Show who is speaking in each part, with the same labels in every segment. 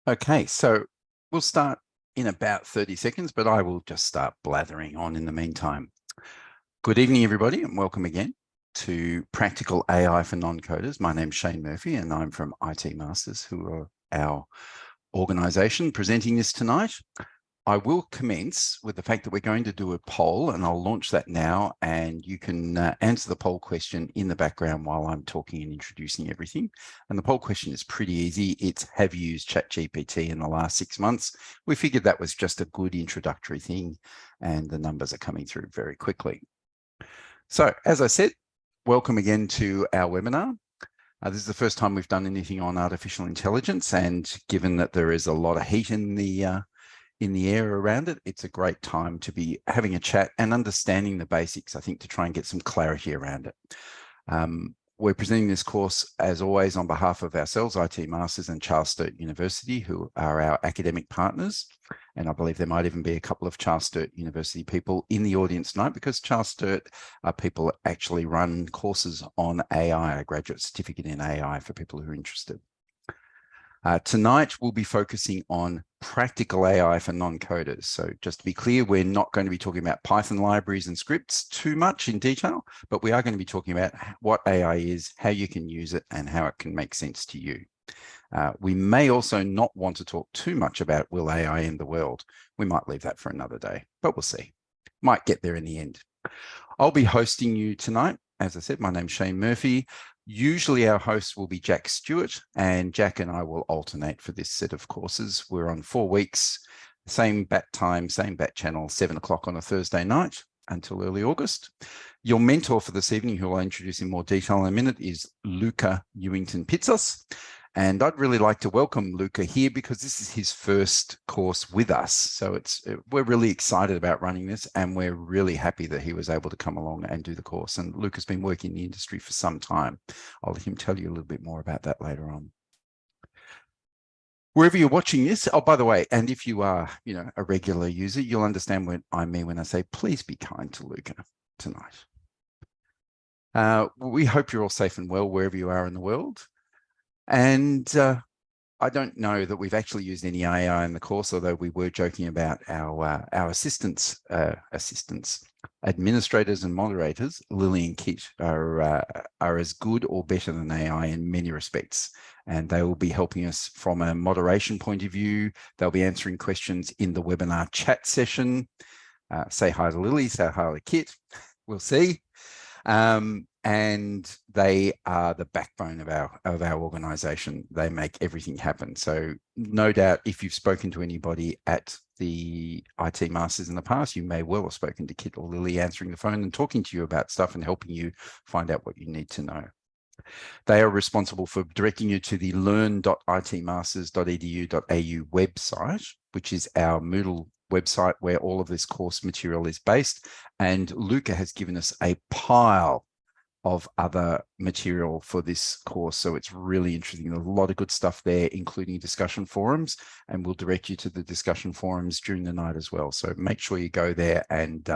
Speaker 1: Okay, so we'll start in about 30 seconds, but I will just start blathering on in the meantime. Good evening, everybody, and welcome again to Practical AI for Non-Coders. My name's Shane Murphy, and I'm from IT Masters, who are our organization presenting this tonight. I will commence with the fact that we're going to do a poll, and I'll launch that now, and you can answer the poll question in the background while I'm talking and introducing everything. And the poll question is pretty easy. It's, have you used ChatGPT in the last 6 months? We figured that was just a good introductory thing, and the numbers are coming through very quickly. So, as I said, welcome again to our webinar. This is the first time we've done anything on artificial intelligence, and given that there is a lot of heat in the air around it, it's a great time to be having a chat and understanding the basics, I think, to try and get some clarity around it. We're presenting this course, as always, on behalf of ourselves, IT Masters and Charles Sturt University, who are our academic partners. And I believe there might even be a couple of Charles Sturt University people in the audience tonight, because Charles Sturt are people that actually run courses on AI, a graduate certificate in AI for people who are interested. Tonight, we'll be focusing on practical AI for non-coders. So just to be clear, we're not going to be talking about Python libraries and scripts too much in detail, but we are going to be talking about what AI is, how you can use it, and how it can make sense to you. We may also not want to talk too much about will AI end the world. We might leave that for another day, but we'll see. Might get there in the end. I'll be hosting you tonight. As I said, my name's Shane Murphy. Usually our host will be Jack Stewart, and Jack and I will alternate for this set of courses. We're on 4 weeks, same bat time, same bat channel, 7 o'clock on a Thursday night until early August. Your mentor for this evening, who I'll introduce in more detail in a minute, is Luca Ewington-Pizzos. And I'd really like to welcome Luca here, because this is his first course with us. So we're really excited about running this, and we're really happy that he was able to come along and do the course. And Luca's been working in the industry for some time. I'll let him tell you a little bit more about that later on. Wherever you're watching this, oh, by the way, and if you are, a regular user, you'll understand what I mean when I say, please be kind to Luca tonight. We hope you're all safe and well wherever you are in the world. And I don't know that we've actually used any AI in the course, although we were joking about our assistants, administrators and moderators. Lily and Kit are as good or better than AI in many respects, and they will be helping us from a moderation point of view. They'll be answering questions in the webinar chat session. Say hi to Lily, say hi to Kit. We'll see. And they are the backbone of our organization. They make everything happen. So no doubt, if you've spoken to anybody at the IT Masters in the past, you may well have spoken to Kit or Lily answering the phone and talking to you about stuff and helping you find out what you need to know. They are responsible for directing you to the learn.itmasters.edu.au website, which is our Moodle website where all of this course material is based. And Luca has given us a pile of other material for this course. So it's really interesting. There's a lot of good stuff there, including discussion forums, and we'll direct you to the discussion forums during the night as well. So make sure you go there and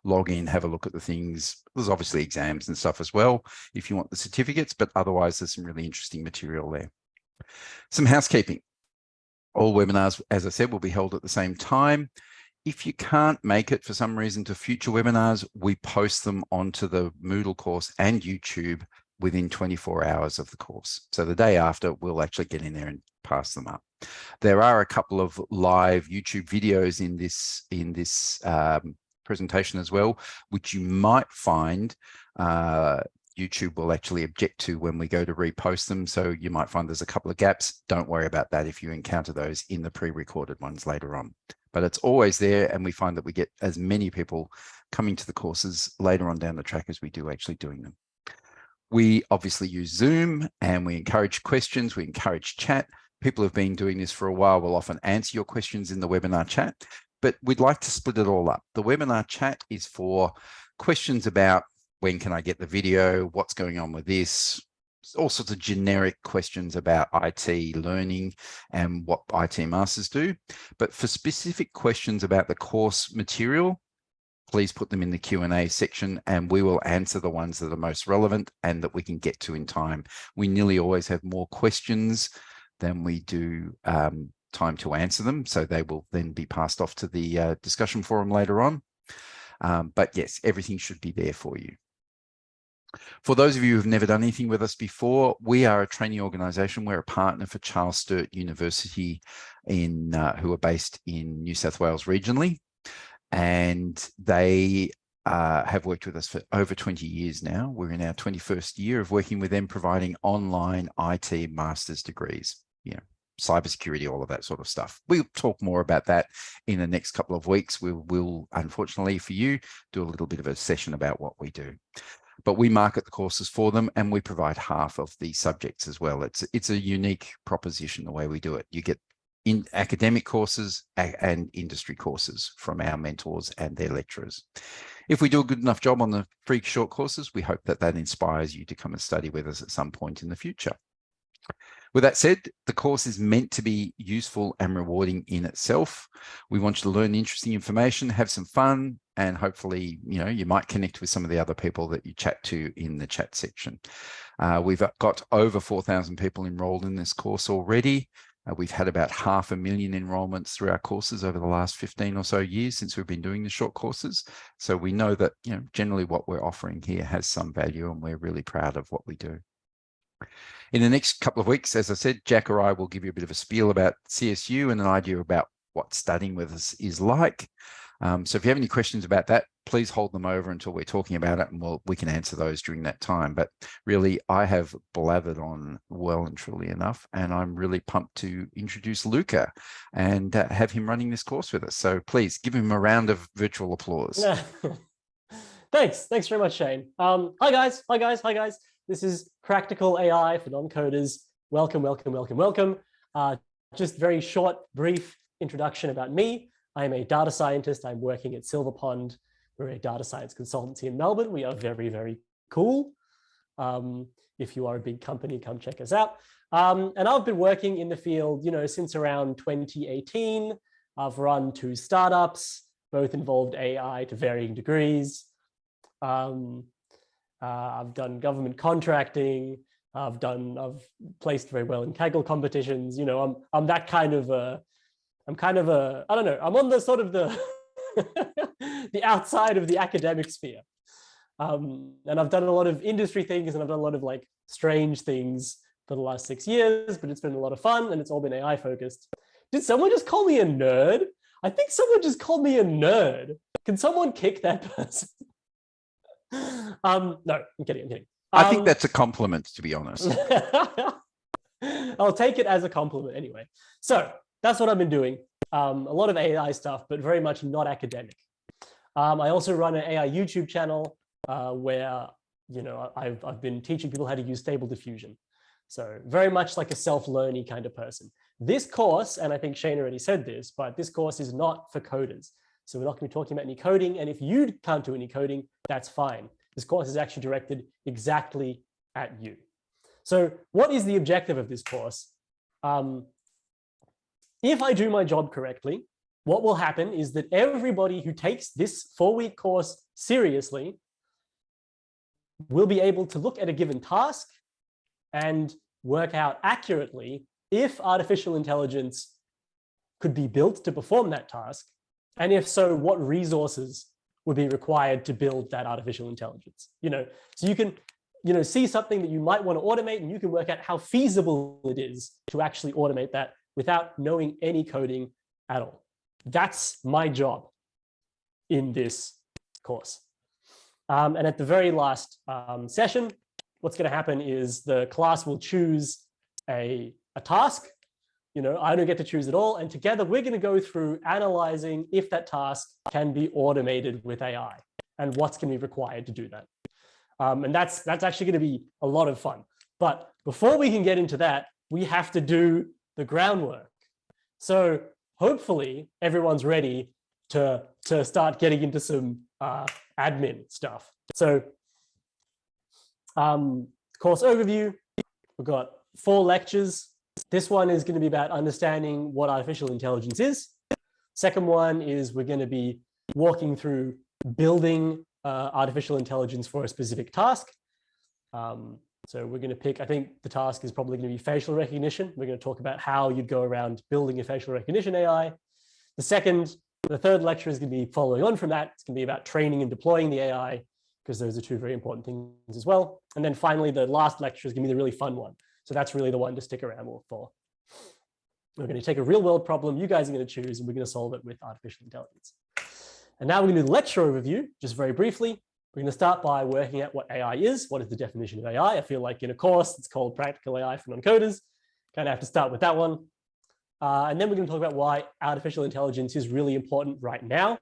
Speaker 1: log in, have a look at the things. There's obviously exams and stuff as well if you want the certificates, but otherwise there's some really interesting material there. Some housekeeping. All webinars, as I said, will be held at the same time. If you can't make it for some reason to future webinars, we post them onto the Moodle course and YouTube within 24 hours of the course. So the day after, we'll actually get in there and pass them up. There are a couple of live YouTube videos in this presentation as well, which you might find YouTube will actually object to when we go to repost them. So you might find there's a couple of gaps. Don't worry about that if you encounter those in the pre-recorded ones later on. But it's always there, and we find that we get as many people coming to the courses later on down the track as we do actually doing them. We obviously use Zoom, and we encourage questions, we encourage chat. People have been doing this for a while. We'll often answer your questions in the webinar chat, but we'd like to split it all up. The webinar chat is for questions about when can I get the video, what's going on with this, all sorts of generic questions about IT learning and what IT Masters do. But for specific questions about the course material, please put them in the Q&A section, and we will answer the ones that are most relevant and that we can get to in time. We nearly always have more questions than we do time to answer them. So they will then be passed off to the discussion forum later on. But yes, everything should be there for you. For those of you who've never done anything with us before, we are a training organisation. We're a partner for Charles Sturt University who are based in New South Wales regionally. And they have worked with us for over 20 years now. We're in our 21st year of working with them, providing online IT master's degrees, cybersecurity, all of that sort of stuff. We'll talk more about that in the next couple of weeks. We will, unfortunately for you, do a little bit of a session about what we do. But we market the courses for them, and we provide half of the subjects as well. It's a unique proposition the way we do it. You get in academic courses and industry courses from our mentors and their lecturers. If we do a good enough job on the free short courses, we hope that inspires you to come and study with us at some point in the future. With that said, the course is meant to be useful and rewarding in itself. We want you to learn interesting information, have some fun, and hopefully, you might connect with some of the other people that you chat to in the chat section. We've got over 4,000 people enrolled in this course already. We've had about 500,000 enrollments through our courses over the last 15 or so years since we've been doing the short courses. So we know that, generally what we're offering here has some value, and we're really proud of what we do. In the next couple of weeks, as I said, Jack or I will give you a bit of a spiel about CSU and an idea about what studying with us is like. So if you have any questions about that, please hold them over until we're talking about it, and we can answer those during that time. But really, I have blathered on well and truly enough, and I'm really pumped to introduce Luca and have him running this course with us. So please give him a round of virtual applause.
Speaker 2: Thanks very much, Shane. Hi guys. This is Practical AI for Non-Coders. Welcome. Just very short, brief introduction about me. I'm a data scientist. I'm working at Silver Pond. We're a data science consultancy in Melbourne. We are very, very cool. If you are a big company, come check us out. And I've been working in the field, since around 2018. I've run 2 startups, both involved AI to varying degrees. I've done government contracting. I've placed very well in Kaggle competitions. I'm that kind of I don't know, I'm on the sort of the the outside of the academic sphere. And I've done a lot of industry things, and I've done a lot of strange things for the last 6 years, but it's been a lot of fun, and it's all been AI focused. Did someone just call me a nerd? I think someone just called me a nerd. Can someone kick that person? No, I'm kidding.
Speaker 1: I think that's a compliment, to be honest.
Speaker 2: I'll take it as a compliment anyway. So that's what I've been doing. A lot of AI stuff, but very much not academic. I also run an AI YouTube channel where, I've been teaching people how to use Stable Diffusion. So very much like a self-learning kind of person. This course, and I think Shane already said this, but this course is not for coders. So we're not going to be talking about any coding. And if you can't do any coding, that's fine. This course is actually directed exactly at you. So what is the objective of this course? If I do my job correctly, what will happen is that everybody who takes this 4-week course seriously will be able to look at a given task and work out accurately if artificial intelligence could be built to perform that task. And if so, what resources would be required to build that artificial intelligence? So you can, see something that you might want to automate, and you can work out how feasible it is to actually automate that without knowing any coding at all. That's my job in this course. And at the very last session, what's going to happen is the class will choose a task. I don't get to choose it all. And together we're going to go through analyzing if that task can be automated with AI and what's going to be required to do that. And that's actually going to be a lot of fun. But before we can get into that, we have to do the groundwork. So hopefully everyone's ready to start getting into some admin stuff. So course overview, we've got 4 lectures. This one is going to be about understanding what artificial intelligence is. Second one is we're going to be walking through building artificial intelligence for a specific task. So we're going to pick, I think the task is probably going to be facial recognition. We're going to talk about how you'd go around building a facial recognition AI. The third lecture is going to be following on from that. It's going to be about training and deploying the AI, because those are two very important things as well. And then finally, the last lecture is going to be the really fun one. So that's really the one to stick around for. We're going to take a real world problem you guys are going to choose, and we're going to solve it with artificial intelligence. And now we're going to do the lecture overview, just very briefly. We're going to start by working out what AI is. What is the definition of AI? I feel like in a course, it's called Practical AI for Non-Coders. Kind of have to start with that one. And then we're going to talk about why artificial intelligence is really important right now.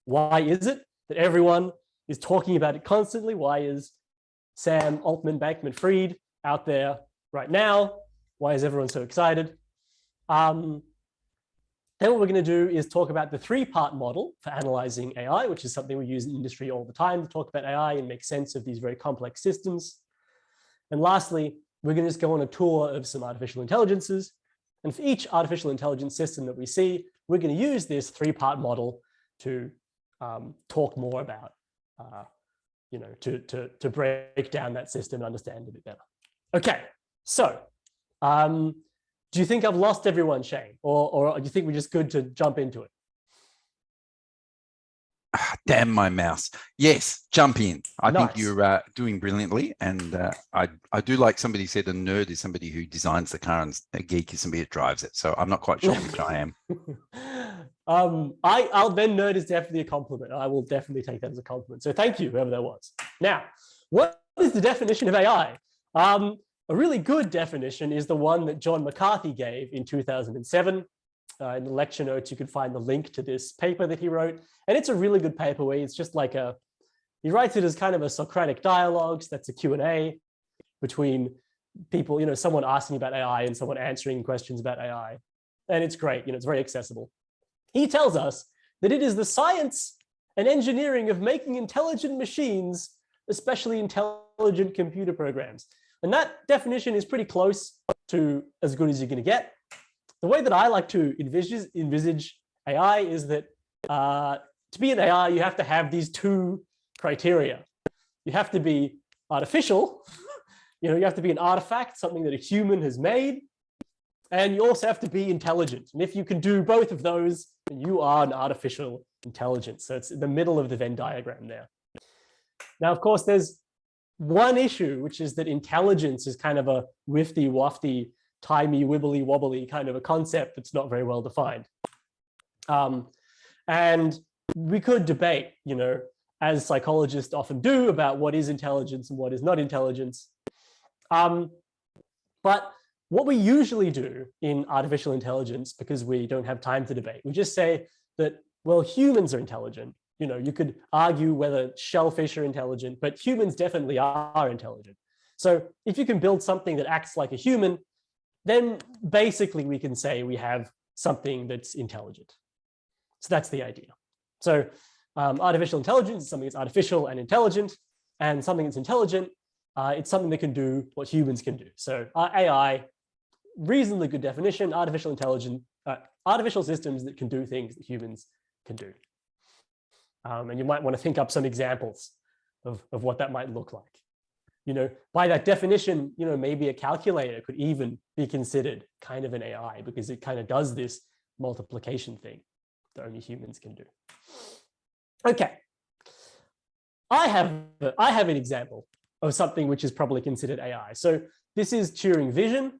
Speaker 2: Why is it that everyone is talking about it constantly? Why is Sam Altman-Bankman-Fried out there right now? Why is everyone so excited? Then what we're going to do is talk about the three-part model for analyzing AI, which is something we use in industry all the time to talk about AI and make sense of these very complex systems. And lastly, we're going to just go on a tour of some artificial intelligences. And for each artificial intelligence system that we see, we're going to use this three-part model to talk more about, to break down that system and understand it a bit better. Okay, so do you think I've lost everyone, Shane? Or do you think we're just good to jump into it?
Speaker 1: Damn my mouse. Yes, jump in. I
Speaker 2: Nice.
Speaker 1: think you're doing brilliantly. And I do like somebody said, a nerd is somebody who designs the car and a geek is somebody that drives it. So I'm not quite sure which I am.
Speaker 2: I'll then nerd is definitely a compliment. I will definitely take that as a compliment. So thank you, whoever that was. Now, what is the definition of AI? A really good definition is the one that John McCarthy gave in 2007. In the lecture notes, you can find the link to this paper that he wrote. And it's a really good paper where it's just like he writes it as kind of a Socratic dialogue. So that's a Q&A between people, someone asking about AI and someone answering questions about AI. And it's great, it's very accessible. He tells us that it is the science and engineering of making intelligent machines, especially intelligent computer programs. And that definition is pretty close to as good as you're going to get. The way that I like to envisage AI is that to be an AI, you have to have these two criteria. You have to be artificial. You have to be an artifact, something that a human has made. And you also have to be intelligent. And if you can do both of those, then you are an artificial intelligence. So it's in the middle of the Venn diagram there. Now, of course, there's one issue, which is that intelligence is kind of a wifty-wafty, timey, wibbly wobbly kind of a concept that's not very well defined. And we could debate, as psychologists often do, about what is intelligence and what is not intelligence. But what we usually do in artificial intelligence, because we don't have time to debate, we just say that, well, humans are intelligent. You could argue whether shellfish are intelligent, but humans definitely are intelligent. So if you can build something that acts like a human, then basically we can say we have something that's intelligent. So that's the idea. So artificial intelligence is something that's artificial and intelligent, and something that's intelligent, it's something that can do what humans can do. So AI, reasonably good definition, artificial systems that can do things that humans can do. And you might want to think up some examples of what that might look like. By that definition, maybe a calculator could even be considered kind of an AI, because it kind of does this multiplication thing that only humans can do. Okay. I have an example of something which is probably considered AI. So this is Turing Vision.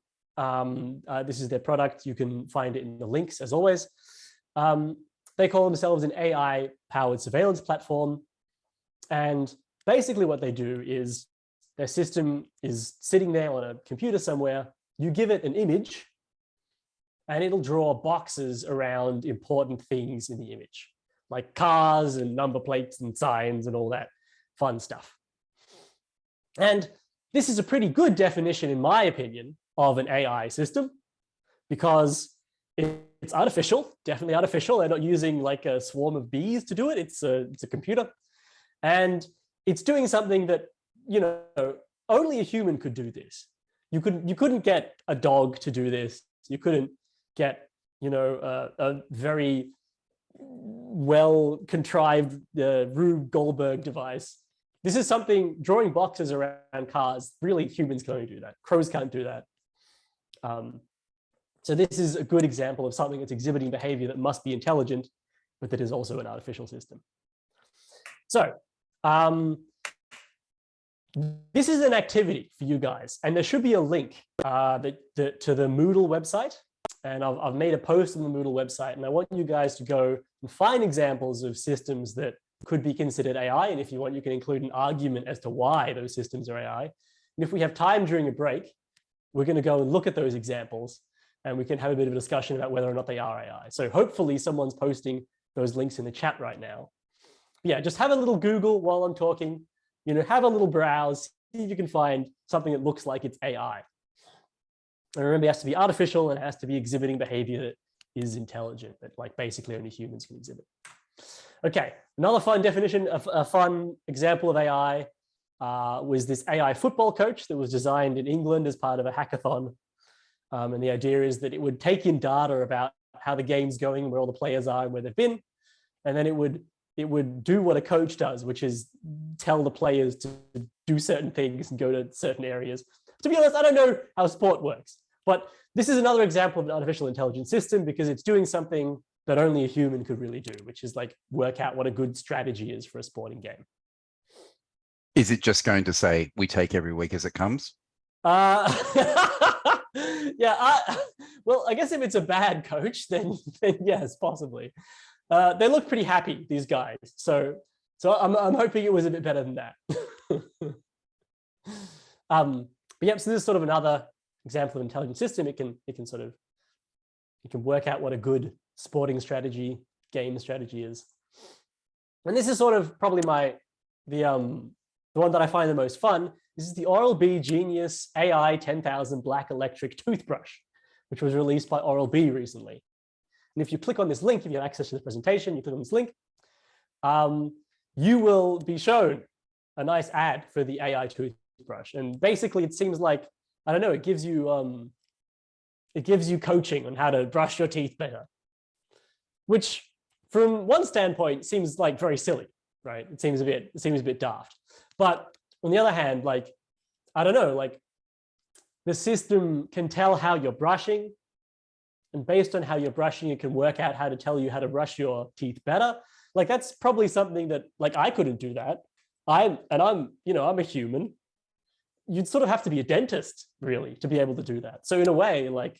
Speaker 2: This is their product. You can find it in the links as always. They call themselves an AI-powered surveillance platform. And basically what they do is their system is sitting there on a computer somewhere. You give it an image, and it'll draw boxes around important things in the image, like cars and number plates and signs and all that fun stuff. And this is a pretty good definition, in my opinion, of an AI system, because it's artificial, definitely artificial. They're not using like a swarm of bees to do it. It's a computer. And it's doing something that, only a human could do this. You couldn't get a dog to do this. You couldn't get, a very well contrived Rube Goldberg device this is something, drawing boxes around cars, really humans can only do that. Crows can't do that. So this is a good example of something that's exhibiting behavior that must be intelligent, but that is also an artificial system. So this is an activity for you guys, and there should be a link to the Moodle website. And I've made a post on the Moodle website, and I want you guys to go and find examples of systems that could be considered AI. And if you want, you can include an argument as to why those systems are AI. And if we have time during a break, we're going to go and look at those examples, and we can have a bit of a discussion about whether or not they are AI. So hopefully someone's posting those links in the chat right now. But yeah, just have a little Google while I'm talking, have a little browse, see if you can find something that looks like it's AI. And remember, it has to be artificial and it has to be exhibiting behavior that is intelligent, that like basically only humans can exhibit. Okay, another fun definition, a fun example of AI was this AI football coach that was designed in England as part of a hackathon. And the idea is that it would take in data about how the game's going, where all the players are and where they've been. And then it would do what a coach does, which is tell the players to do certain things and go to certain areas. To be honest, I don't know how sport works, but this is another example of an artificial intelligence system because it's doing something that only a human could really do, which is like work out what a good strategy is for a sporting game.
Speaker 1: Is it just going to say, we take every week as it comes?
Speaker 2: Yeah, well, I guess if it's a bad coach, then yes, possibly. They look pretty happy, these guys. So I'm hoping it was a bit better than that. But yep, so this is sort of another example of intelligent system. It can work out what a good sporting strategy, game strategy is. And this is sort of probably the one that I find the most fun. This is the Oral-B Genius AI 10,000 Black Electric Toothbrush, which was released by Oral-B recently. And if you click on this link, if you have access to the presentation, you click on this link, you will be shown a nice ad for the AI toothbrush. And basically it seems like, I don't know, it gives you coaching on how to brush your teeth better, which from one standpoint seems like very silly, right? It seems a bit daft. But on the other hand, like, I don't know, like the system can tell how you're brushing, and based on how you're brushing, it can work out how to tell you how to brush your teeth better. Like that's probably something that like I couldn't do that. I'm a human. You'd sort of have to be a dentist really to be able to do that. So in a way, like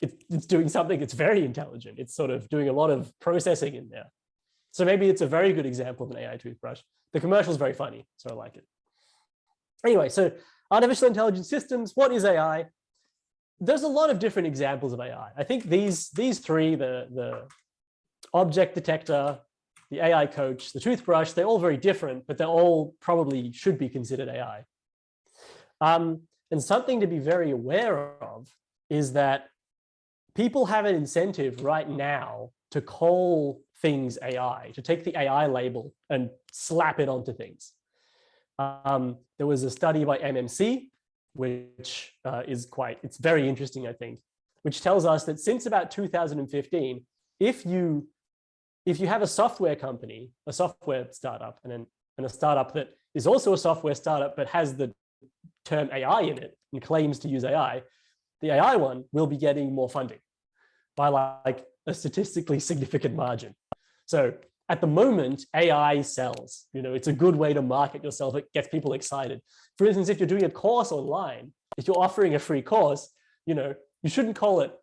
Speaker 2: it's doing something that's very intelligent. It's sort of doing a lot of processing in there. So maybe it's a very good example of an AI toothbrush. The commercial is very funny, so I like it. Anyway, so artificial intelligence systems, what is AI? There's a lot of different examples of AI. I think these three, the object detector, the AI coach, the toothbrush, they're all very different, but they all probably should be considered AI. And something to be very aware of is that people have an incentive right now to call things AI, to take the AI label and slap it onto things. There was a study by MMC, which it's very interesting, I think, which tells us that since about 2015, if you have a software company, a software startup, and a startup that is also a software startup but has the term AI in it and claims to use AI, the AI one will be getting more funding by like a statistically significant margin. So at the moment, AI sells. It's a good way to market yourself. It gets people excited. For instance, if you're doing a course online, if you're offering a free course, you shouldn't call it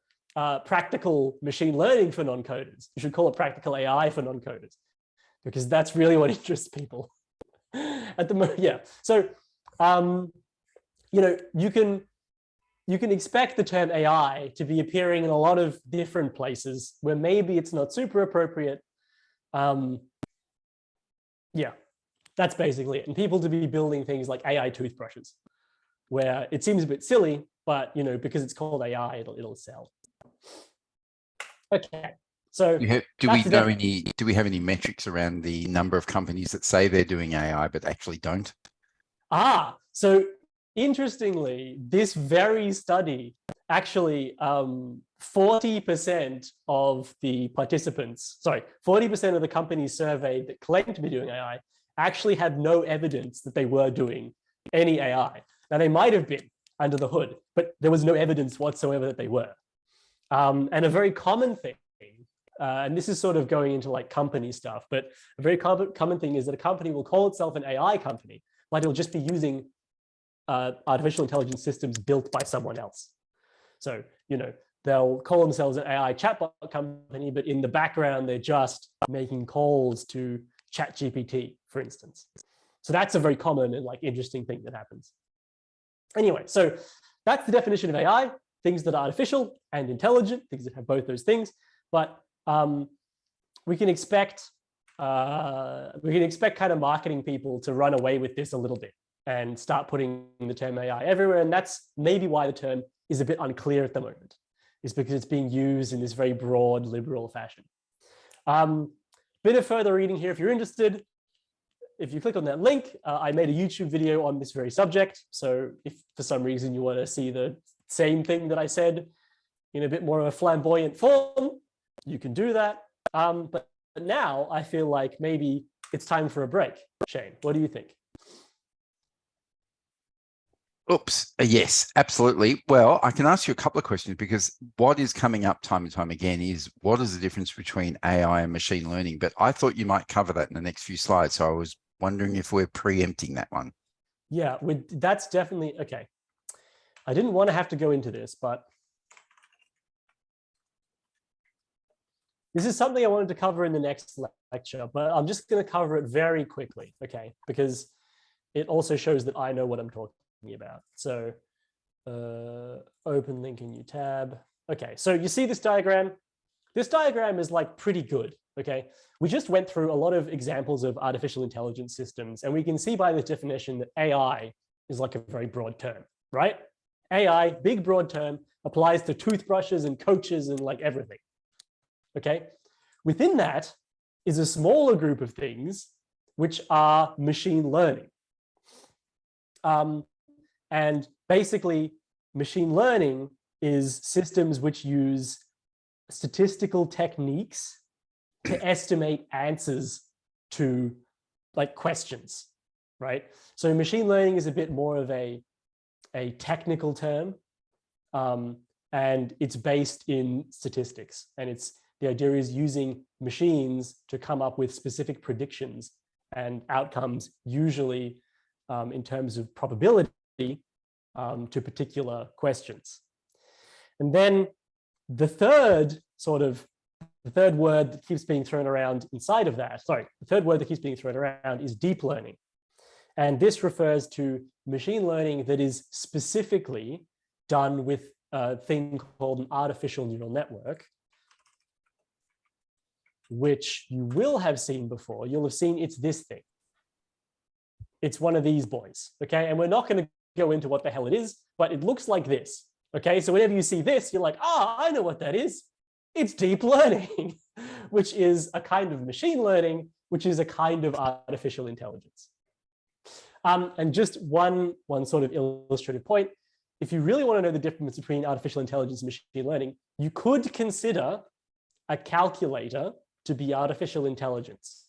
Speaker 2: practical machine learning for non-coders. You should call it practical AI for non-coders, because that's really what interests people at the moment. Yeah. So, you can expect the term AI to be appearing in a lot of different places where maybe it's not super appropriate. Yeah, that's basically it. And people to be building things like AI toothbrushes, where it seems a bit silly, but because it's called AI, it'll sell. Okay, so
Speaker 1: do we have any metrics around the number of companies that say they're doing AI but actually don't?
Speaker 2: So interestingly, this very study actually 40% of the participants, 40% of the companies surveyed that claim to be doing AI actually have no evidence that they were doing any AI. Now, they might have been under the hood, but there was no evidence whatsoever that they were. And a very common thing, and this is sort of going into like company stuff, but a very common thing is that a company will call itself an AI company, but it'll just be using artificial intelligence systems built by someone else. So, they'll call themselves an AI chatbot company, but in the background, they're just making calls to ChatGPT, for instance. So that's a very common and like interesting thing that happens. Anyway, so that's the definition of AI, things that are artificial and intelligent, things that have both those things. But we can expect kind of marketing people to run away with this a little bit and start putting the term AI everywhere. And that's maybe why the term is a bit unclear at the moment, is because it's being used in this very broad liberal fashion. Bit of further reading here if you're interested. If you click on that link, I made a YouTube video on this very subject. So if for some reason you want to see the same thing that I said in a bit more of a flamboyant form, you can do that. But now I feel like maybe it's time for a break. Shane, what do you think?
Speaker 1: Oops. Yes, absolutely. Well, I can ask you a couple of questions, because what is coming up time and time again is what is the difference between AI and machine learning? But I thought you might cover that in the next few slides. So I was wondering if we're preempting that one.
Speaker 2: Yeah, that's definitely, okay. I didn't want to have to go into this, but this is something I wanted to cover in the next lecture, but I'm just going to cover it very quickly, okay? Because it also shows that I know what I'm talking about. So open link in new tab. Okay, so you see this diagram? This diagram is like pretty good, okay? We just went through a lot of examples of artificial intelligence systems, and we can see by this definition that AI is like a very broad term, right? AI, big broad term, applies to toothbrushes and coaches and like everything, okay? Within that is a smaller group of things which are machine learning. And basically, machine learning is systems which use statistical techniques to estimate answers to like questions, right? So machine learning is a bit more of a technical term, and it's based in statistics. And the idea is using machines to come up with specific predictions and outcomes, usually in terms of probability, to particular questions. And then the third word that keeps being thrown around inside of that, the third word that keeps being thrown around is deep learning. And this refers to machine learning that is specifically done with a thing called an artificial neural network, which you will have seen before. You'll have seen it's this thing. It's one of these boys, okay? And we're not going to go into what the hell it is, but it looks like this, okay? So whenever you see this, you're like, I know what that is. It's deep learning, which is a kind of machine learning, which is a kind of artificial intelligence. And just one sort of illustrative point, if you really want to know the difference between artificial intelligence and machine learning, you could consider a calculator to be artificial intelligence,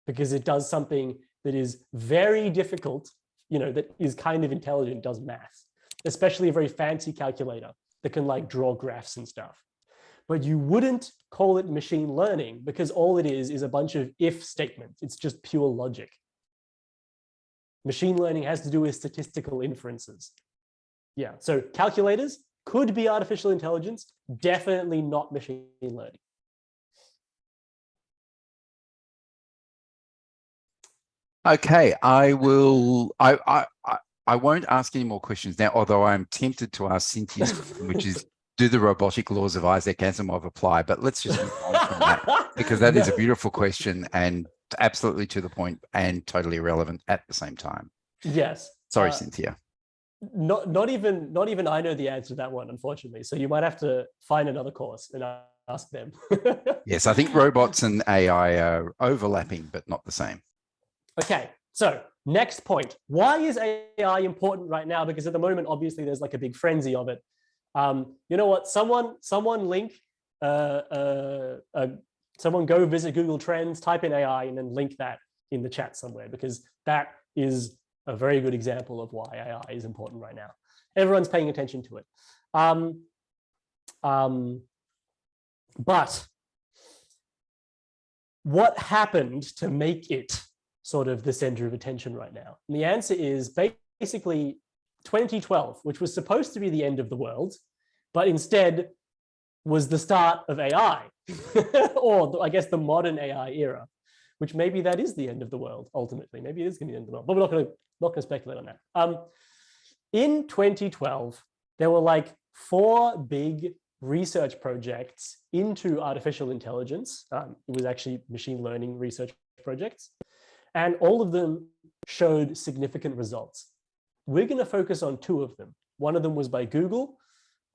Speaker 2: because it does something that is very difficult, that is kind of intelligent, does math, especially a very fancy calculator that can like draw graphs and stuff. But you wouldn't call it machine learning, because all it is a bunch of if statements. It's just pure logic. Machine learning has to do with statistical inferences. Yeah, so calculators could be artificial intelligence, definitely not machine learning.
Speaker 1: Okay, I will. I won't ask any more questions now, although I'm tempted to ask Cynthia's question, which is, do the robotic laws of Isaac Asimov apply? But let's just move on from that, because that is a beautiful question and absolutely to the point and totally irrelevant at the same time.
Speaker 2: Yes.
Speaker 1: Sorry, Cynthia.
Speaker 2: Not even I know the answer to that one, unfortunately. So you might have to find another course and ask them.
Speaker 1: Yes, I think robots and AI are overlapping, but not the same.
Speaker 2: Okay, so next point. Why is AI important right now? Because at the moment, obviously, there's like a big frenzy of it. You know what? Someone link, someone go visit Google Trends, type in AI, and then link that in the chat somewhere, because that is a very good example of why AI is important right now. Everyone's paying attention to it. But what happened to make it sort of the center of attention right now? And the answer is basically 2012, which was supposed to be the end of the world, but instead was the start of AI, or I guess the modern AI era, which maybe that is the end of the world ultimately. Maybe it is going to be the end of the world, but we're not going to speculate on that. In 2012, there were like 4 big research projects into artificial intelligence. It was actually machine learning research projects, and all of them showed significant results. We're going to focus on 2 of them. One of them was by Google.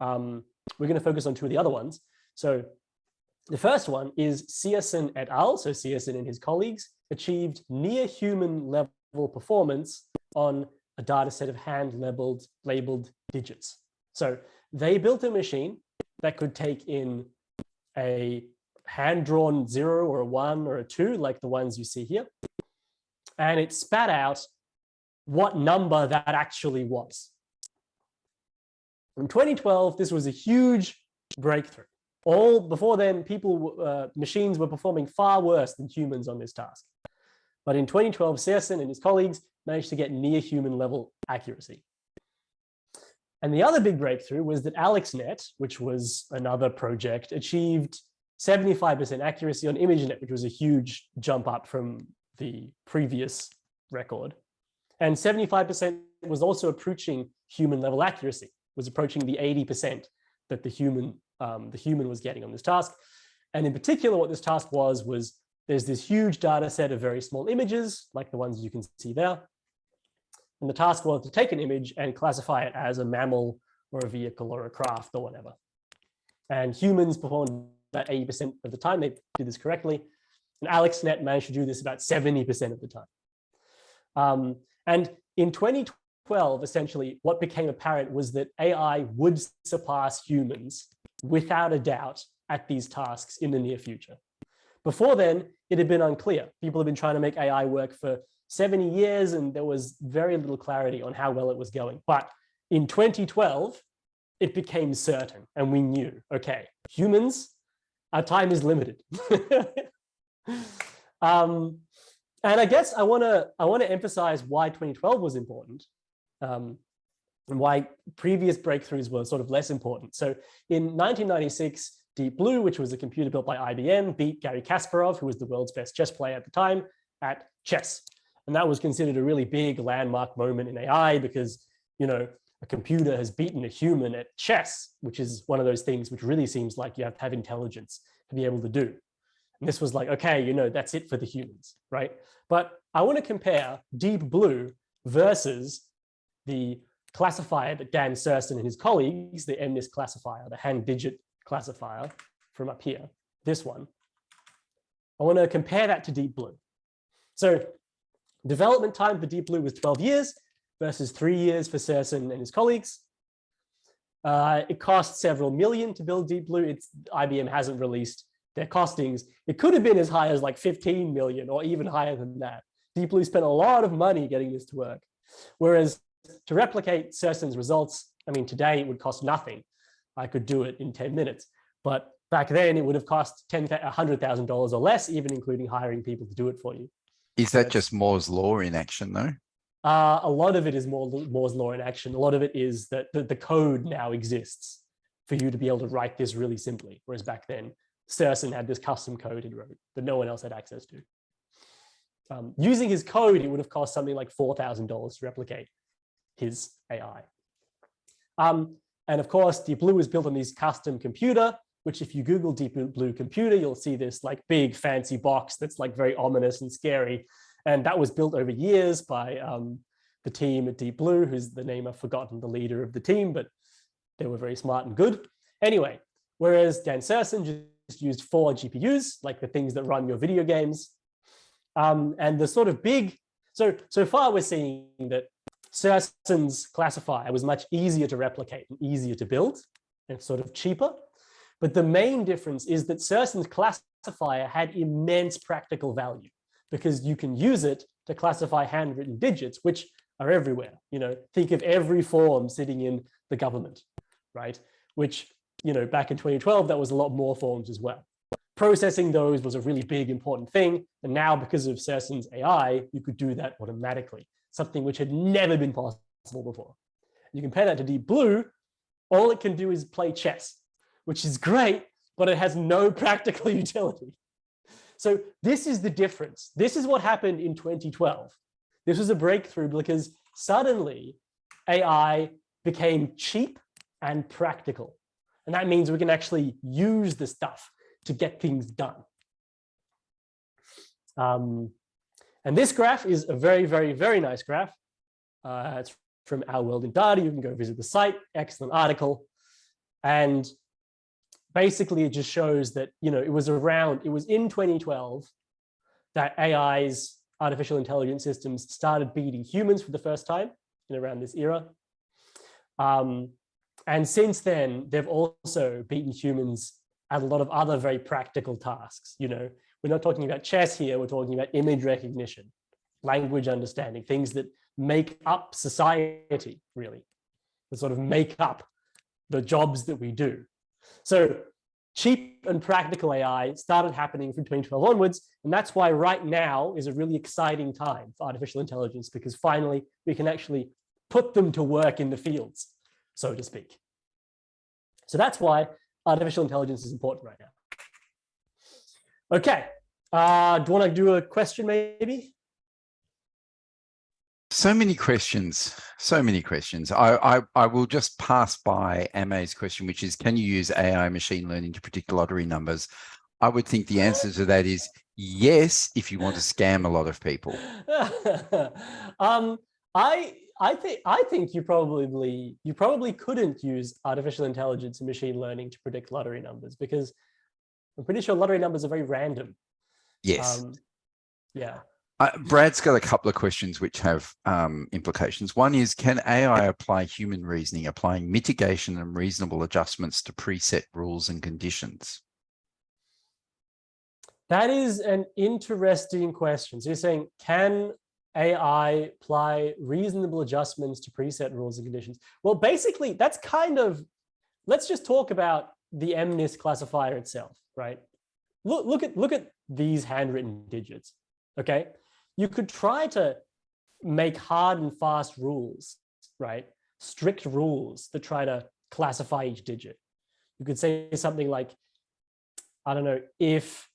Speaker 2: We're going to focus on 2 of the other ones. So the first one is Searson et al. So Searson and his colleagues achieved near human level performance on a data set of hand-labeled digits. So they built a machine that could take in a hand-drawn 0 or a 1 or a 2, like the ones you see here, and it spat out what number that actually was. In 2012, this was a huge breakthrough. Before then, machines were performing far worse than humans on this task. But in 2012, Searson and his colleagues managed to get near human level accuracy. And the other big breakthrough was that AlexNet, which was another project, achieved 75% accuracy on ImageNet, which was a huge jump up from the previous record. And 75% was also approaching human level accuracy, was approaching the 80% that the human was getting on this task. And in particular, what this task was there's this huge data set of very small images, like the ones you can see there. And the task was to take an image and classify it as a mammal or a vehicle or a craft or whatever. And humans performed about 80% of the time. They did this correctly. And AlexNet managed to do this about 70% of the time. And in 2012, essentially, what became apparent was that AI would surpass humans without a doubt at these tasks in the near future. Before then, it had been unclear. People had been trying to make AI work for 70 years, and there was very little clarity on how well it was going. But in 2012, it became certain, and we knew, okay, humans, our time is limited. And I guess I want to emphasize why 2012 was important, and why previous breakthroughs were sort of less important. So in 1996, Deep Blue, which was a computer built by IBM, beat Garry Kasparov, who was the world's best chess player at the time, at chess. And that was considered a really big landmark moment in AI because, a computer has beaten a human at chess, which is one of those things which really seems like you have to have intelligence to be able to do. And this was like, okay, that's it for the humans, right? But I want to compare Deep Blue versus the classifier that Dan Searson and his colleagues, the MNIST classifier, the hand digit classifier from up here, this one. I want to compare that to Deep Blue. So development time for Deep Blue was 12 years versus 3 years for Searson and his colleagues. It cost several million to build Deep Blue. IBM hasn't released their costings. It could have been as high as like 15 million or even higher than that. Deep Blue spent a lot of money getting this to work. Whereas to replicate Searson's results, today it would cost nothing. I could do it in 10 minutes. But back then it would have cost $100,000 or less, even including hiring people to do it for you.
Speaker 1: Is that just Moore's law in action though?
Speaker 2: A lot of it is Moore's law in action. A lot of it is that the code now exists for you to be able to write this really simply. Whereas back then, Searson had this custom code he wrote that no one else had access to. Using his code, it would have cost something like $4,000 to replicate his AI. And of course, Deep Blue was built on this custom computer, which if you Google Deep Blue computer, you'll see this like big fancy box that's like very ominous and scary. And that was built over years by the team at Deep Blue, whose the name I've forgotten, the leader of the team, but they were very smart and good. Anyway, whereas Dan Searson just used 4 GPUs, like the things that run your video games. And the sort of big, so far we're seeing that Searson's classifier was much easier to replicate and easier to build and sort of cheaper. But the main difference is that Searson's classifier had immense practical value. because you can use it to classify handwritten digits, which are everywhere. Think of every form sitting in the government, right? Which, back in 2012, that was a lot more forms as well. Processing those was a really big, important thing. And now, because of Serson's AI, you could do that automatically, something which had never been possible before. You compare that to Deep Blue, all it can do is play chess, which is great, but it has no practical utility. So this is the difference. This is what happened in 2012. This was a breakthrough because suddenly AI became cheap and practical. And that means we can actually use the stuff to get things done. And this graph is a very, very, very nice graph. It's from Our World in Data. You can go visit the site. Excellent article. And basically, it just shows that, it was in 2012 that AI's artificial intelligence systems started beating humans for the first time around this era. And since then, they've also beaten humans at a lot of other very practical tasks. We're not talking about chess here. We're talking about image recognition, language understanding, things that make up society, really, that sort of make up the jobs that we do. So cheap and practical AI started happening from 2012 onwards. And that's why right now is a really exciting time for artificial intelligence, because finally we can actually put them to work in the fields, so to speak. So that's why artificial intelligence is important right now. Okay, do you want to do a question maybe?
Speaker 1: So many questions. I will just pass by Ame's question, which is, can you use AI machine learning to predict lottery numbers? I would think the answer to that is yes, if you want to scam a lot of people.
Speaker 2: I think you probably couldn't use artificial intelligence and machine learning to predict lottery numbers, because I'm pretty sure lottery numbers are very random.
Speaker 1: Yes.
Speaker 2: Yeah.
Speaker 1: Brad's got a couple of questions which have implications. One is, can AI apply human reasoning, applying mitigation and reasonable adjustments to preset rules and conditions?
Speaker 2: That is an interesting question. So you're saying, can AI apply reasonable adjustments to preset rules and conditions? Well, basically, that's let's just talk about the MNIST classifier itself, right? Look at these handwritten digits, okay? You could try to make hard and fast rules, right? Strict rules that try to classify each digit. You could say something like, I don't know, if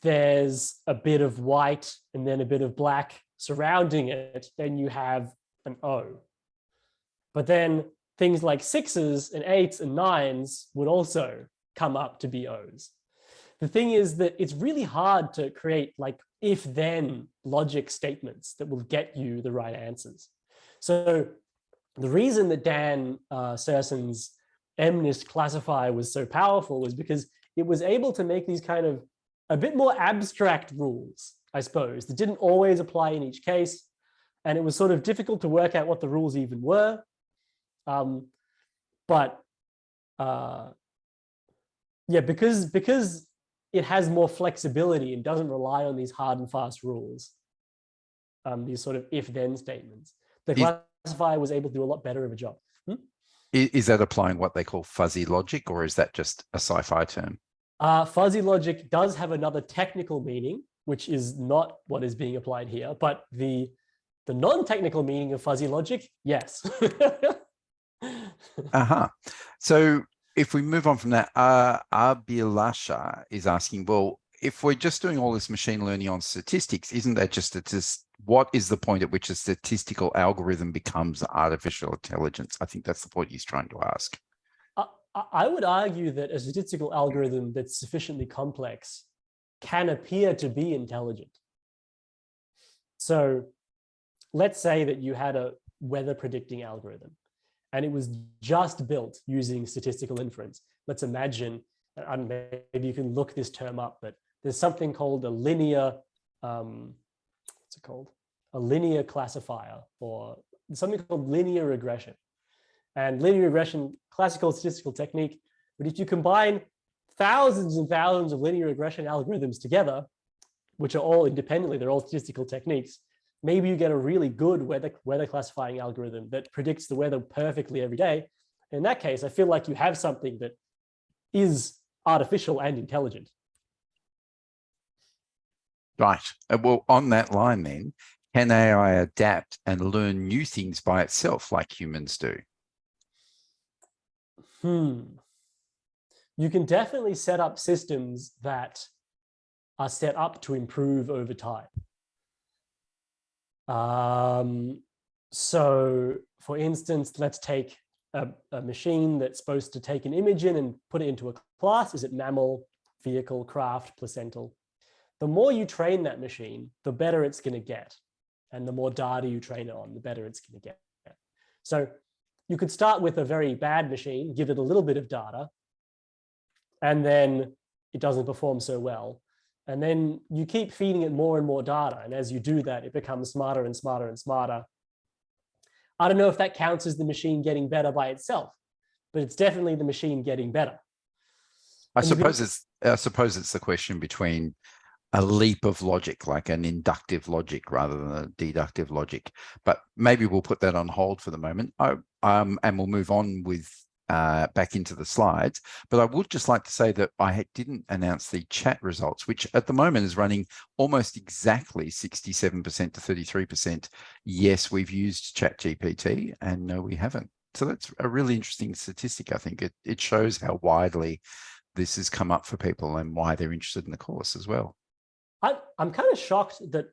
Speaker 2: there's a bit of white and then a bit of black surrounding it, then you have an O. But then things like 6s and 8s and 9s would also come up to be O's. The thing is that it's really hard to create like if-then logic statements that will get you the right answers. So the reason that Dan Serson's MNIST classifier was so powerful was because it was able to make these kind of a bit more abstract rules, I suppose, that didn't always apply in each case. And it was sort of difficult to work out what the rules even were. Yeah, because it has more flexibility and doesn't rely on these hard and fast rules, these sort of if-then statements, the classifier was able to do a lot better of a job.
Speaker 1: Is that applying what they call fuzzy logic, or is that just a sci-fi term?
Speaker 2: Fuzzy logic does have another technical meaning, which is not what is being applied here, but the non-technical meaning of fuzzy logic, yes.
Speaker 1: So if we move on from that, Abhilasha is asking, well, if we're just doing all this machine learning on statistics, isn't that just what is the point at which a statistical algorithm becomes artificial intelligence? I think that's the point he's trying to ask.
Speaker 2: I would argue that a statistical algorithm that's sufficiently complex can appear to be intelligent. So let's say that you had a weather predicting algorithm and it was just built using statistical inference. Let's imagine, maybe you can look this term up, but there's something called a linear, what's it called? A linear classifier, or something called linear regression. And linear regression, classical statistical technique, but if you combine thousands and thousands of linear regression algorithms together, which are all independently, they're all statistical techniques. Maybe you get a really good weather classifying algorithm that predicts the weather perfectly every day. In that case, I feel like you have something that is artificial and intelligent.
Speaker 1: Right. Well, on that line then, can AI adapt and learn new things by itself like humans do?
Speaker 2: You can definitely set up systems that are set up to improve over time. So for instance, let's take a machine that's supposed to take an image in and put it into a class. Is it mammal, vehicle, craft, placental? The more you train that machine, the better it's going to get. And the more data you train it on, the better it's going to get. So you could start with a very bad machine, give it a little bit of data, and then it doesn't perform so well. And then you keep feeding it more and more data. And as you do that, it becomes smarter and smarter and smarter. I don't know if that counts as the machine getting better by itself, but it's definitely the machine getting better.
Speaker 1: I suppose it's the question between a leap of logic, like an inductive logic rather than a deductive logic. But maybe we'll put that on hold for the moment. And we'll move on with back into the slides. But I would just like to say that I didn't announce the chat results, which at the moment is running almost exactly 67% to 33%. Yes, we've used ChatGPT, and no, we haven't. So that's a really interesting statistic. I think it shows how widely this has come up for people and why they're interested in the course as well.
Speaker 2: I'm kind of shocked that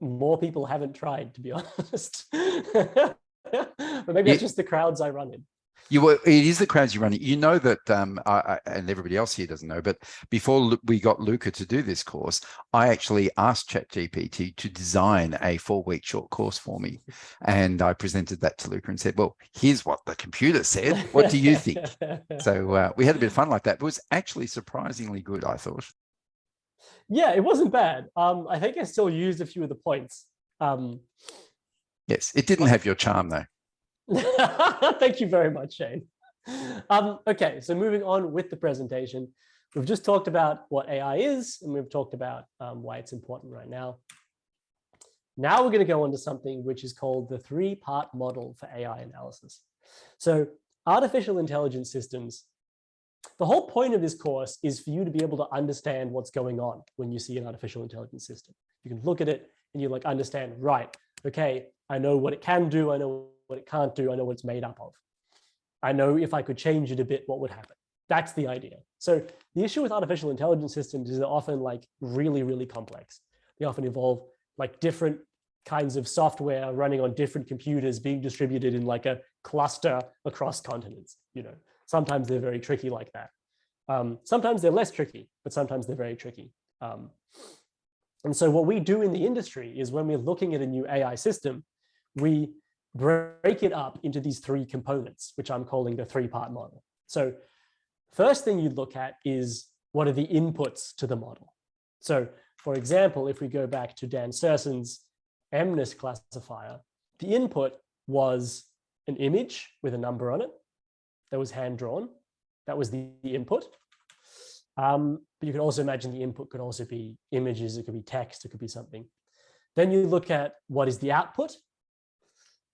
Speaker 2: more people haven't tried, to be honest. But maybe it's just the crowds I run in.
Speaker 1: It is the crowds you run. You know that, and everybody else here doesn't know, but before we got Luca to do this course, I actually asked ChatGPT to design a 4-week short course for me. And I presented that to Luca and said, well, here's what the computer said. What do you think? So we had a bit of fun like that. It was actually surprisingly good, I thought.
Speaker 2: Yeah, it wasn't bad. I think I still used a few of the points.
Speaker 1: Yes, it didn't have your charm, though.
Speaker 2: Thank you very much, Shane. Okay, so moving on with the presentation, we've just talked about what AI is, and we've talked about why it's important right now. Now we're going to go on to something which is called the 3-part model for AI analysis. So artificial intelligence systems, the whole point of this course is for you to be able to understand what's going on when you see an artificial intelligence system. You can look at it and you understand, right, okay, I know what it can do, I know what it can't do, I know what it's made up of. I know if I could change it a bit, what would happen? That's the idea. So the issue with artificial intelligence systems is they're often really, really complex. They often involve different kinds of software running on different computers being distributed in a cluster across continents. Sometimes they're very tricky like that. Sometimes they're less tricky, but sometimes they're very tricky. And so what we do in the industry is when we're looking at a new AI system, we break it up into these 3 components, which I'm calling the 3-part model. So first thing you look at is what are the inputs to the model. So for example, if we go back to Dan Serson's MNIST classifier, the input was an image with a number on it that was hand drawn. That was the input. But you can also imagine the input could also be images, it could be text, it could be something. Then you look at what is the output.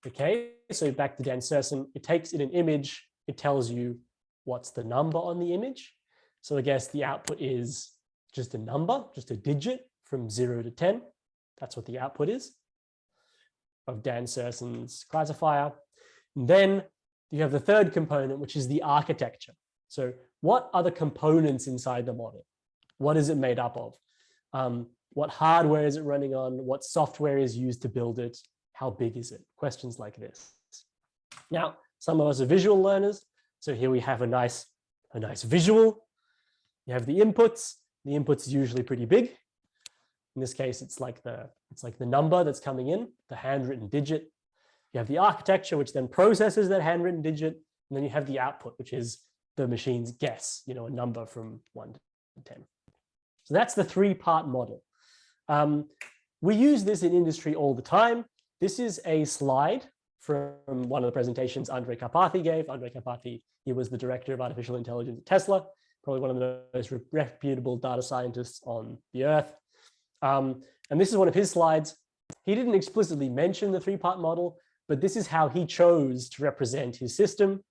Speaker 2: Okay, so back to Dan Serson, it takes in an image, it tells you what's the number on the image. So I guess the output is just a number, just a digit from 0 to 10. That's what the output is of Dan Serson's classifier. And then you have the third component, which is the architecture. So what are the components inside the model? What is it made up of? What hardware is it running on? What software is used to build it? How big is it? Questions like this. Now, some of us are visual learners. So here we have a nice visual. You have the inputs. The input's usually pretty big. In this case, it's like the number that's coming in, the handwritten digit. You have the architecture, which then processes that handwritten digit. And then you have the output, which is the machine's guess, a number from 1 to 10. So that's the 3-part model. We use this in industry all the time. This is a slide from one of the presentations Andrej Karpathy gave. Andrej Karpathy, he was the director of artificial intelligence at Tesla, probably one of the most reputable data scientists on the earth. And this is one of his slides. He didn't explicitly mention the three-part model, but this is how he chose to represent his system.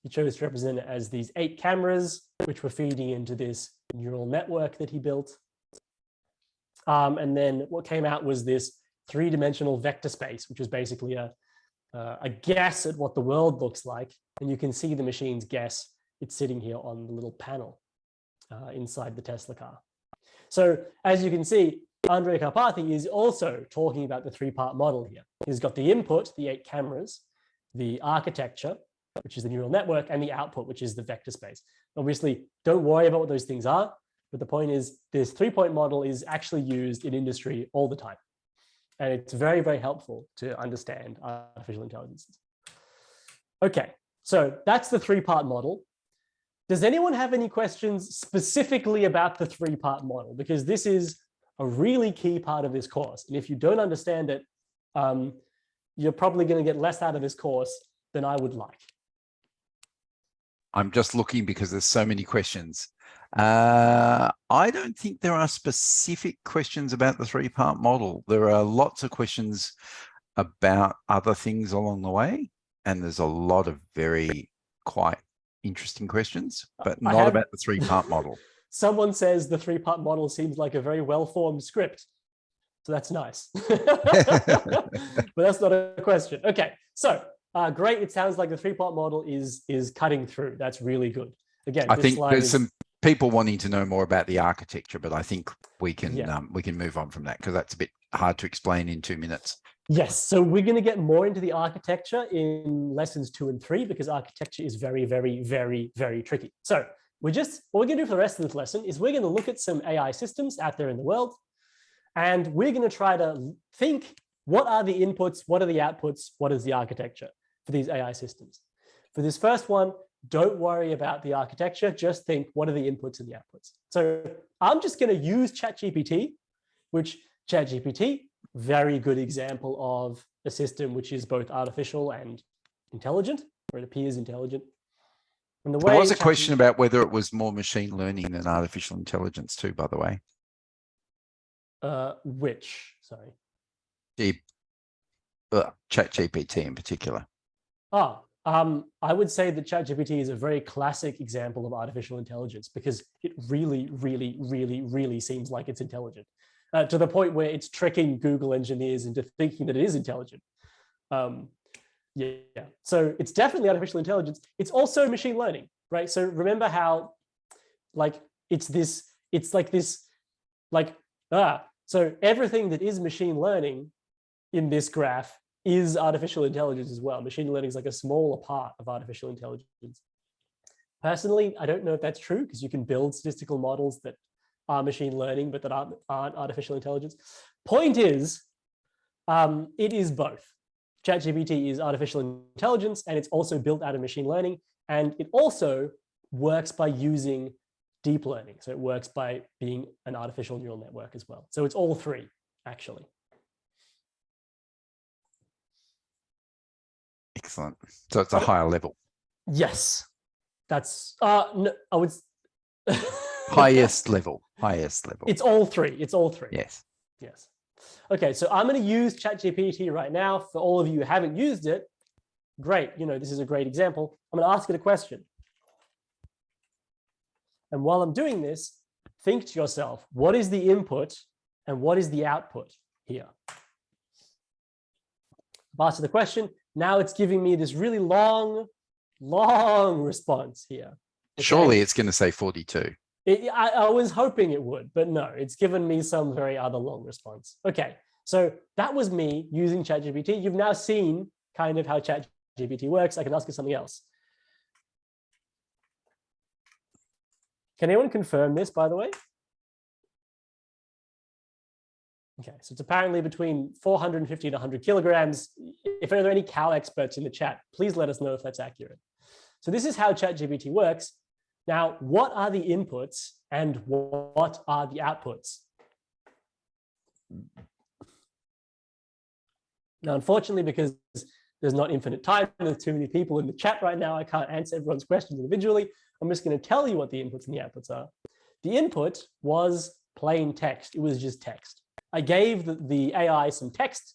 Speaker 2: He chose to represent it as these 8 cameras, which were feeding into this neural network that he built. And then what came out was this 3-dimensional vector space, which was basically a guess at what the world looks like. And you can see the machine's guess. It's sitting here on the little panel inside the Tesla car. So as you can see, Andrej Karpathy is also talking about the 3-part model here. He's got the input, the 8 cameras, the architecture, which is the neural network, and the output, which is the vector space. Obviously, don't worry about what those things are, but the point is this 3-point model is actually used in industry all the time. And it's very, very helpful to understand artificial intelligence. Okay, so that's the 3-part model. Does anyone have any questions specifically about the 3-part model? Because this is a really key part of this course. And if you don't understand it, you're probably going to get less out of this course than I would like.
Speaker 1: I'm just looking because there's so many questions. I don't think there are specific questions about the 3-part model. There are lots of questions about other things along the way. And there's a lot of very quite interesting questions, but not about the 3-part model.
Speaker 2: Someone says the 3-part model seems like a very well-formed script. So that's nice. But that's not a question. Okay, so great. It sounds like the 3-part model is cutting through. That's really good. Again,
Speaker 1: I think there's some people wanting to know more about the architecture, but I think we can move on from that because that's a bit hard to explain in 2 minutes.
Speaker 2: Yes, so we're going to get more into the architecture in lessons 2 and 3 because architecture is very, very, very, very tricky. So what we're going to do for the rest of this lesson is we're going to look at some AI systems out there in the world, and we're going to try to think, what are the inputs, what are the outputs, what is the architecture for these AI systems? For this first one, don't worry about the architecture, just think, what are the inputs and the outputs? So I'm just going to use ChatGPT, which ChatGPT, very good example of a system which is both artificial and intelligent, or it appears intelligent. And the way
Speaker 1: there was a question about whether it was more machine learning than artificial intelligence too, by the way.
Speaker 2: Which, sorry?
Speaker 1: ChatGPT in particular.
Speaker 2: I would say that ChatGPT is a very classic example of artificial intelligence because it really, really, really, really seems like it's intelligent. To the point where it's tricking Google engineers into thinking that it is intelligent. So it's definitely artificial intelligence. It's also machine learning, right? So remember how, so everything that is machine learning in this graph is artificial intelligence as well. Machine learning is like a smaller part of artificial intelligence. Personally, I don't know if that's true because you can build statistical models that are machine learning, but that aren't artificial intelligence. Point is, it is both. ChatGPT is artificial intelligence, and it's also built out of machine learning, and it also works by using deep learning. So it works by being an artificial neural network as well. So it's all 3, actually.
Speaker 1: Excellent. So it's a higher level.
Speaker 2: Yes, that's no, I would.
Speaker 1: Highest level.
Speaker 2: It's all 3. It's all 3.
Speaker 1: Yes.
Speaker 2: Yes. Okay, so I'm going to use ChatGPT right now. For all of you who haven't used it, great. This is a great example. I'm going to ask it a question. And while I'm doing this, think to yourself, what is the input and what is the output here? I've asked the question. Now it's giving me this really long response here. Okay?
Speaker 1: Surely it's going to say 42.
Speaker 2: I was hoping it would, but no, it's given me some very other long response. Okay, so that was me using ChatGPT. You've now seen kind of how ChatGPT works. I can ask you something else. Can anyone confirm this, by the way? Okay, so it's apparently between 450 and 100 kilograms. If there are any cow experts in the chat, please let us know if that's accurate. So this is how ChatGPT works. Now, what are the inputs and what are the outputs? Now, unfortunately, because there's not infinite time, there's too many people in the chat right now, I can't answer everyone's questions individually. I'm just going to tell you what the inputs and the outputs are. The input was plain text. It was just text. I gave the AI some text,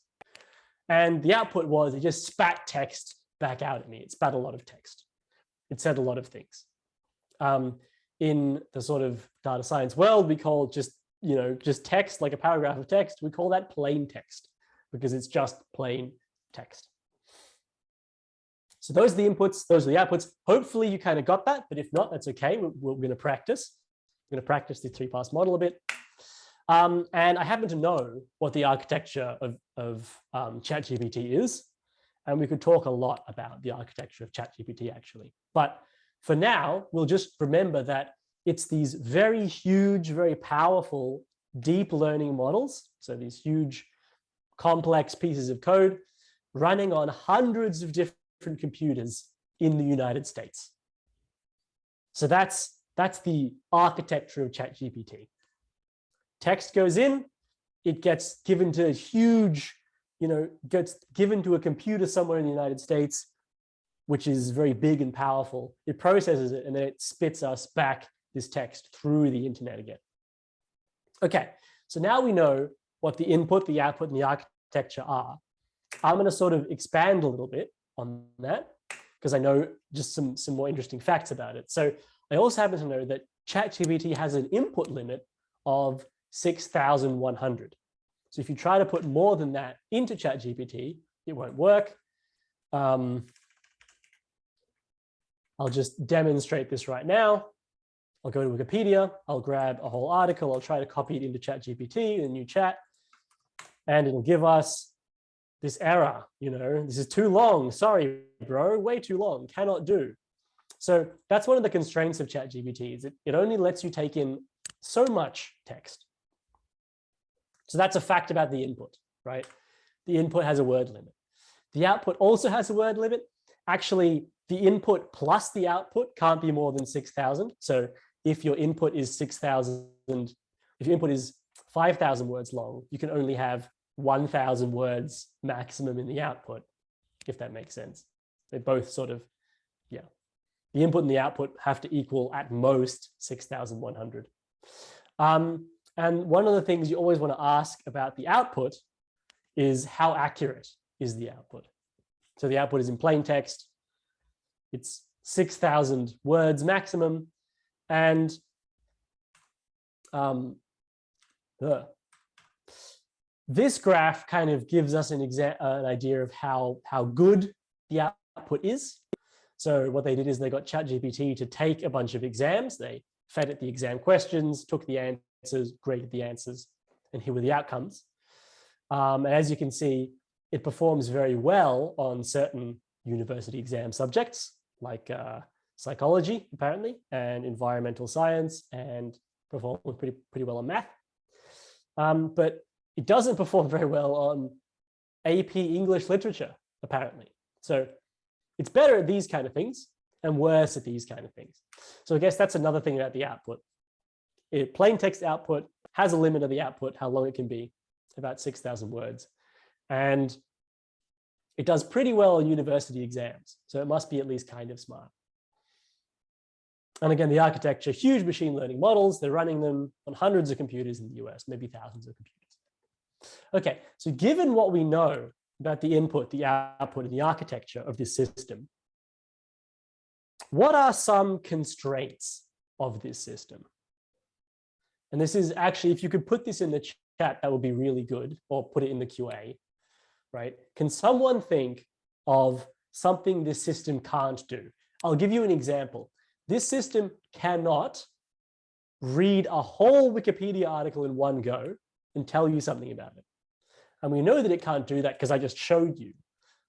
Speaker 2: and the output was it just spat text back out at me. It spat a lot of text. It said a lot of things. In the sort of data science world, we call just text, like a paragraph of text, we call that plain text because it's just plain text. So those are the inputs, those are the outputs. Hopefully you kind of got that, but if not, that's okay. We're going to practice. We're going to practice the 3-pass model a bit. And I happen to know what the architecture of ChatGPT is. And we could talk a lot about the architecture of ChatGPT actually. But for now, we'll just remember that it's these very huge, very powerful deep learning models. So these huge, complex pieces of code running on hundreds of different computers in the United States. So that's the architecture of ChatGPT. Text goes in, it gets given to a huge, gets given to a computer somewhere in the United States, which is very big and powerful. It processes it and then it spits us back this text through the internet again. Okay, so now we know what the input, the output, and the architecture are. I'm going to sort of expand a little bit on that because I know just some more interesting facts about it. So I also happen to know that ChatGPT has an input limit of 6,100. So if you try to put more than that into ChatGPT, it won't work. I'll just demonstrate this right now. I'll go to Wikipedia, I'll grab a whole article, I'll try to copy it into ChatGPT, a new chat, and it'll give us this error, this is too long. Sorry, bro, way too long, cannot do. So that's one of the constraints of ChatGPT is it only lets you take in so much text. So that's a fact about the input, right? The input has a word limit. The output also has a word limit. Actually, the input plus the output can't be more than 6,000. So if your input is 6,000, if your input is 5,000 words long, you can only have 1,000 words maximum in the output, if that makes sense. They both sort of, the input and the output have to equal at most 6,100. And one of the things you always want to ask about the output is how accurate is the output? So the output is in plain text. It's 6,000 words maximum. And this graph kind of gives us an idea of how good the output is. So what they did is they got ChatGPT to take a bunch of exams. They fed it the exam questions, took the answers, graded the answers, and here were the outcomes. And as you can see, it performs very well on certain university exam subjects like psychology, apparently, and environmental science, and performs pretty well on math. But it doesn't perform very well on AP English literature, apparently. So it's better at these kind of things and worse at these kind of things. So I guess that's another thing about the output. Plain text output has a limit of the output, how long it can be, about 6,000 words. And it does pretty well on university exams. So it must be at least kind of smart. And again, the architecture, huge machine learning models, they're running them on hundreds of computers in the US, maybe thousands of computers. Okay, so given what we know about the input, the output, and the architecture of this system, what are some constraints of this system? And this is actually, if you could put this in the chat, that would be really good, or put it in the QA, right? Can someone think of something this system can't do? I'll give you an example. This system cannot read a whole Wikipedia article in one go and tell you something about it. And we know that it can't do that because I just showed you.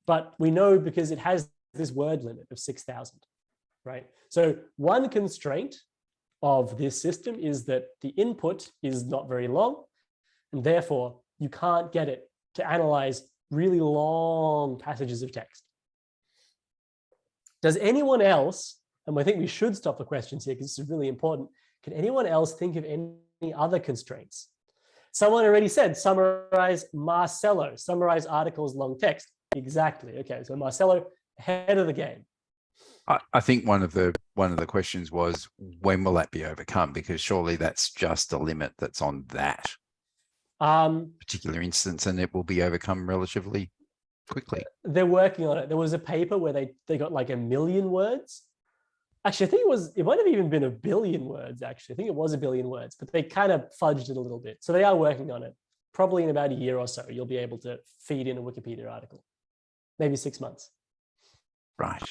Speaker 2: But we know because it has this word limit of 6,000, right? So one constraint of this system is that the input is not very long, and therefore you can't get it to analyze really long passages of text. Does anyone else, and I think we should stop the questions here because this is really important, can anyone else think of any other constraints? Someone already said, summarize Marcelo, summarize articles, long text. Exactly. Okay, so Marcelo, ahead of the game.
Speaker 1: I think one of the questions was, when will that be overcome? Because surely that's just a limit that's on that. particular instance, and it will be overcome relatively quickly.
Speaker 2: They're working on it. There was a paper where they got like 1 million words. Actually, I think it might have even been 1 billion words, actually. I think it was 1 billion words, but they kind of fudged it a little bit. So they are working on it. Probably in about a year or so, you'll be able to feed in a Wikipedia article. Maybe 6 months.
Speaker 1: Right.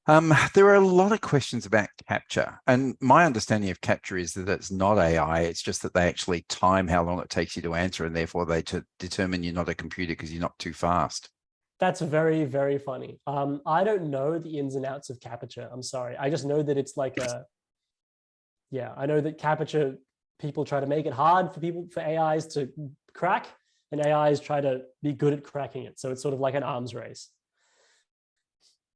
Speaker 1: There are a lot of questions about capture, and my understanding of capture is that it's not AI. It's just that they actually time how long it takes you to answer, and therefore they determine you're not a computer because you're not too fast.
Speaker 2: That's very, very funny. I don't know the ins and outs of capture. I'm sorry. I just know that it's like I know that capture, people try to make it hard for AIs to crack, and AIs try to be good at cracking it. So it's sort of like an arms race.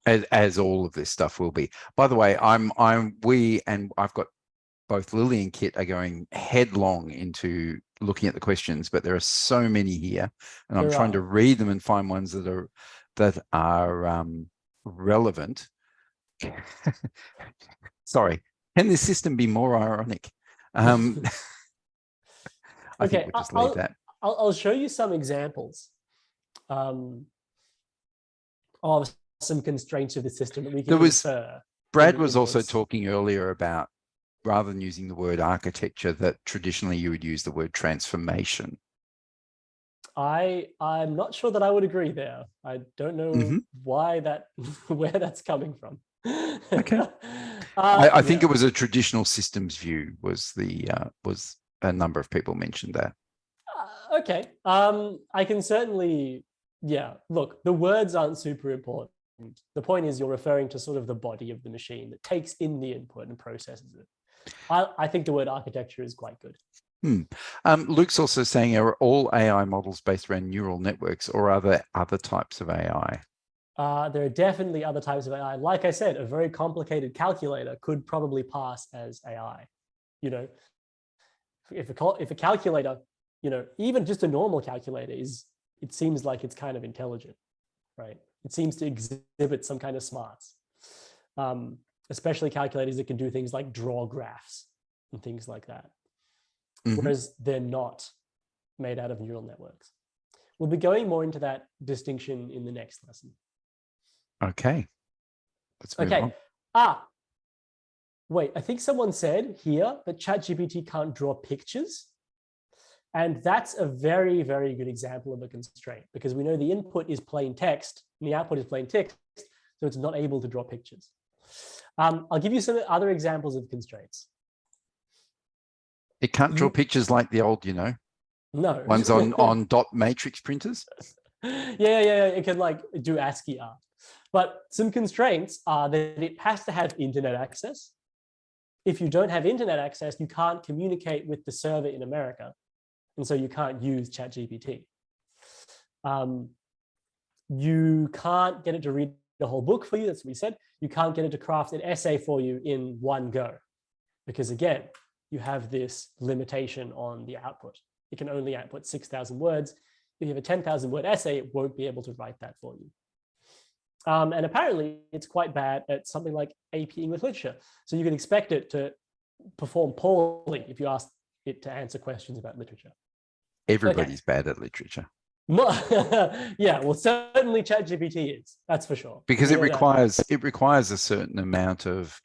Speaker 1: As all of this stuff will be. By the way, I've got both Lily and Kit are going headlong into looking at the questions, but there are so many here, and I'm trying to read them and find ones that are relevant. Sorry, can this system be more ironic? I think we'll just leave that.
Speaker 2: I'll show you some examples of some constraints of the system that we can infer.
Speaker 1: Brad was also talking earlier about, rather than using the word architecture, that traditionally you would use the word transformation.
Speaker 2: I'm not sure that I would agree there. I don't know where that's coming from.
Speaker 1: Okay. I think it was a traditional systems view was a number of people mentioned that.
Speaker 2: Okay. I can certainly, look, the words aren't super important. The point is you're referring to sort of the body of the machine that takes in the input and processes it. I think the word architecture is quite good.
Speaker 1: Luke's also saying, are all AI models based around neural networks, or are there other types of AI?
Speaker 2: There are definitely other types of AI. Like I said, a very complicated calculator could probably pass as AI. You know, if a calculator, even just a normal calculator it seems like it's kind of intelligent, right? It seems to exhibit some kind of smarts, especially calculators that can do things like draw graphs and things like that. Whereas they're not made out of neural networks. We'll be going more into that distinction in the next lesson.
Speaker 1: Okay. Let's move on.
Speaker 2: Wait, I think someone said here that ChatGPT can't draw pictures. And that's a very, very good example of a constraint, because we know the input is plain text and the output is plain text, so it's not able to draw pictures. I'll give you some other examples of constraints.
Speaker 1: It can't draw pictures like the old,
Speaker 2: no
Speaker 1: ones on dot matrix printers.
Speaker 2: Yeah. It can like do ASCII art. But some constraints are that it has to have internet access. If you don't have internet access, you can't communicate with the server in America. And so you can't use ChatGPT. You can't get it to read the whole book for you. That's what we said. You can't get it to craft an essay for you in one go. Because again, you have this limitation on the output. It can only output 6,000 words. If you have a 10,000 word essay, it won't be able to write that for you. And apparently it's quite bad at something like AP English literature. So you can expect it to perform poorly if you ask it to answer questions about literature.
Speaker 1: Everybody's bad at literature.
Speaker 2: Yeah, well, certainly ChatGPT is, that's for sure.
Speaker 1: Because it requires a certain amount of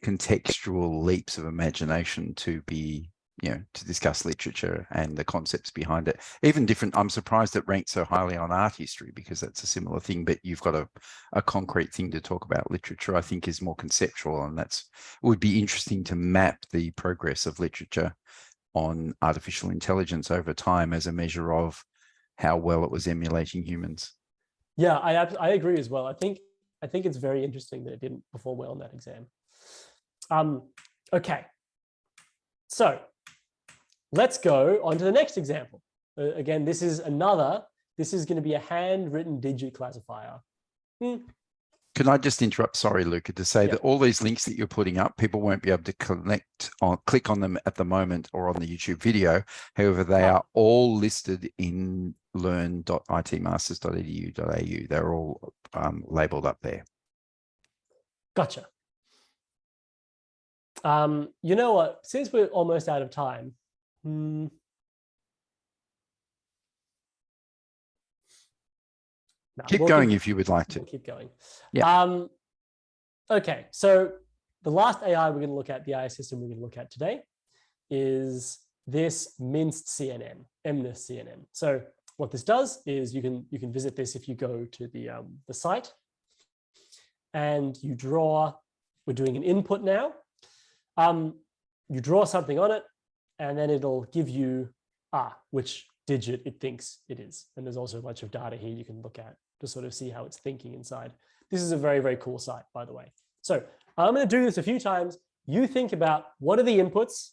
Speaker 1: contextual leaps of imagination to be, to discuss literature and the concepts behind it. Even different, I'm surprised it ranks so highly on art history, because that's a similar thing, but you've got a concrete thing to talk about. Literature, I think, is more conceptual, and would be interesting to map the progress of literature on artificial intelligence over time as a measure of how well it was emulating humans.
Speaker 2: Yeah, I agree as well. I think it's very interesting that it didn't perform well in that exam. Okay, so let's go on to the next example. Again, this is going to be a handwritten digit classifier.
Speaker 1: Can I just interrupt? Sorry, Luca, to say that all these links that you're putting up, people won't be able to click on them at the moment or on the YouTube video. However, they are all listed in learn.itmasters.edu.au. They're all labeled up there.
Speaker 2: Gotcha. You know what? Since we're almost out of time, No,
Speaker 1: Keep going if you would like to.
Speaker 2: We'll keep going.
Speaker 1: Yeah.
Speaker 2: Okay, so the last AI we're going to look at, the AI system we're going to look at today, is this minced CNN, MNIST CNN. So what this does is you can visit this if you go to the site, and you draw. We're doing an input now. You draw something on it, and then it'll give you which digit it thinks it is. And there's also a bunch of data here you can look at to sort of see how it's thinking inside. This is a very, very cool site, by the way. So I'm going to do this a few times. You think about what are the inputs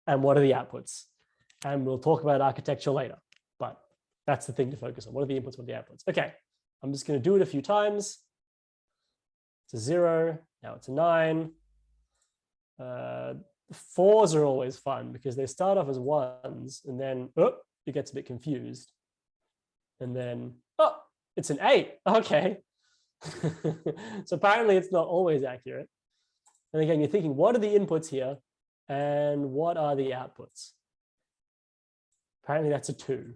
Speaker 2: and what are the outputs. And we'll talk about architecture later, but that's the thing to focus on. What are the inputs, what are the outputs? Okay, I'm just going to do it a few times. It's a 0, now it's a 9. 4s are always fun because they start off as 1s and then it gets a bit confused. And then, it's an 8. Okay. So apparently it's not always accurate. And again, you're thinking, what are the inputs here and what are the outputs? Apparently that's a 2.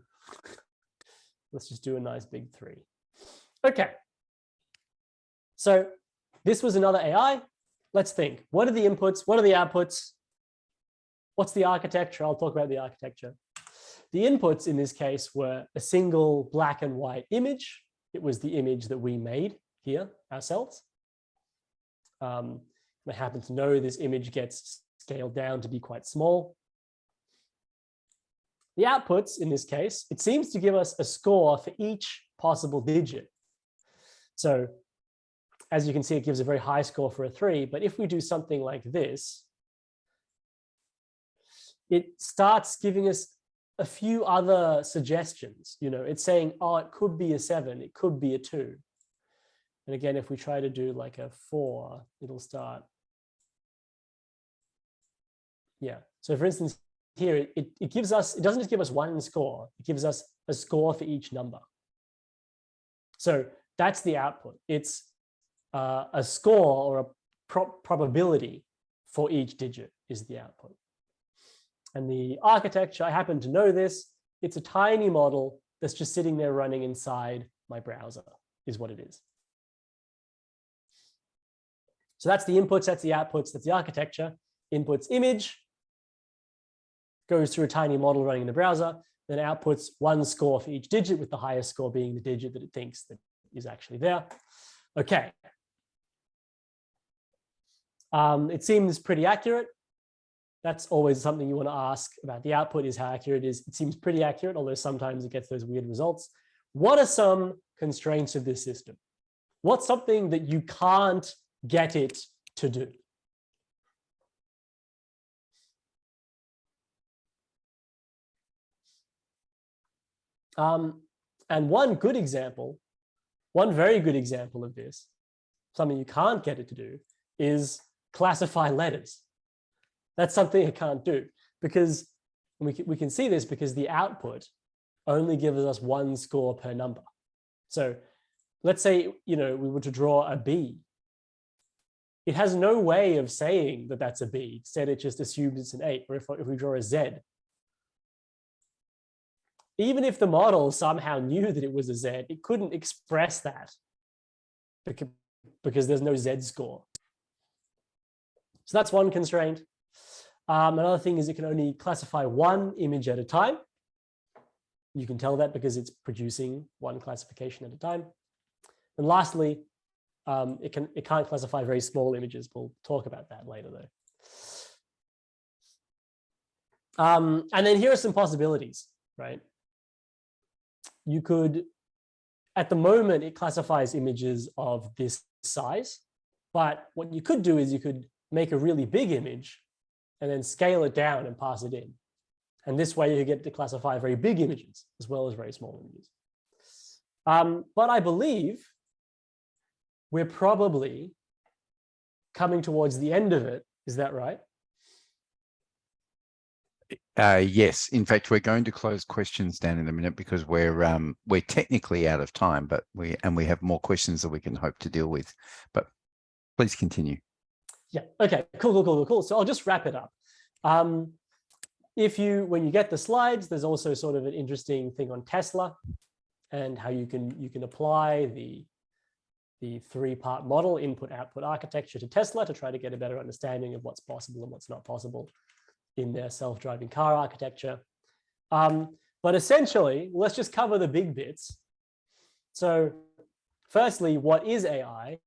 Speaker 2: Let's just do a nice big 3. Okay. So this was another AI. Let's think, what are the inputs? What are the outputs? What's the architecture? I'll talk about the architecture. The inputs in this case were a single black and white image. It was the image that we made here ourselves. I happen to know this image gets scaled down to be quite small. The outputs in this case, it seems to give us a score for each possible digit. So as you can see, it gives a very high score for a 3. But if we do something like this, it starts giving us a few other suggestions. You know, it's saying, it could be a 7, it could be a 2. And again, if we try to do like a 4, it'll start. Yeah. So for instance, here, it gives us, it doesn't just give us one score, it gives us a score for each number. So that's the output. It's a score or a probability for each digit is the output. And the architecture, I happen to know this, it's a tiny model that's just sitting there running inside my browser, is what it is. So that's the inputs, that's the outputs, that's the architecture. Inputs image, goes through a tiny model running in the browser, then outputs one score for each digit, with the highest score being the digit that it thinks that is actually there. Okay. It seems pretty accurate. That's always something you want to ask about the output, is how accurate it is. It seems pretty accurate, although sometimes it gets those weird results. What are some constraints of this system? What's something that you can't get it to do? And one good example, one very good example of this, something you can't get it to do, is classify letters. That's something it can't do, because we can see this because the output only gives us one score per number. So let's say, we were to draw a B. It has no way of saying that that's a B. Instead, it just assumes it's an 8. Or if we draw a Z, even if the model somehow knew that it was a Z, it couldn't express that because there's no Z score. So that's one constraint. Another thing is it can only classify one image at a time. You can tell that because it's producing one classification at a time. And lastly, it can't classify very small images. We'll talk about that later, though. And then here are some possibilities, right? You could, at the moment, it classifies images of this size. But what you could do is you could make a really big image and then scale it down and pass it in. And this way you get to classify very big images as well as very small images. But I believe we're probably coming towards the end of it. Is that right?
Speaker 1: Yes. In fact, we're going to close questions down in a minute because we're technically out of time, but we have more questions that we can hope to deal with. But please continue.
Speaker 2: Yeah. Okay. Cool. So I'll just wrap it up. When you get the slides, there's also sort of an interesting thing on Tesla. and how you can apply the three-part model, input-output architecture, to Tesla to try to get a better understanding of what's possible and what's not possible in their self-driving car architecture. But essentially, let's just cover the big bits. So firstly, what is AI?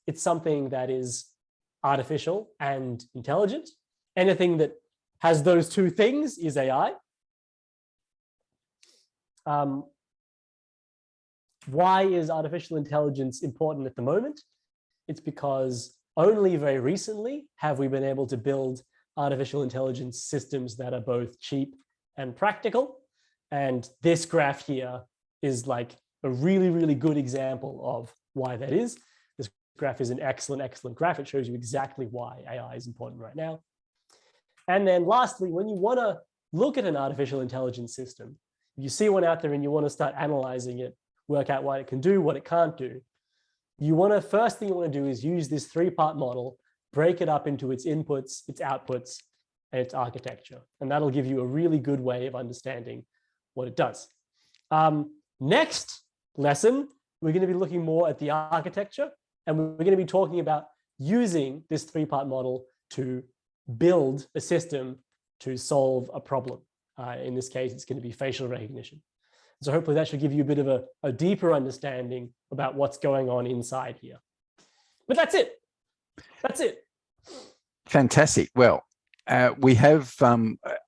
Speaker 2: It's something that is artificial and intelligent. Anything that has those two things is AI. Why is artificial intelligence important at the moment? It's because only very recently have we been able to build artificial intelligence systems that are both cheap and practical. And this graph here is like a really, really good example of why that is. This graph is an excellent, excellent graph. It shows you exactly why AI is important right now. And then lastly, when you want to look at an artificial intelligence system, if you see one out there and you want to start analyzing it, work out what it can do, what it can't do, first thing you want to do is use this three-part model, break it up into its inputs, its outputs, and its architecture. And that'll give you a really good way of understanding what it does. Next lesson, we're going to be looking more at the architecture, and we're going to be talking about using this three-part model to build a system to solve a problem. In this case, it's going to be facial recognition. So hopefully that should give you a bit of a deeper understanding about what's going on inside here. But that's it. That's it.
Speaker 1: Fantastic. Well, we have,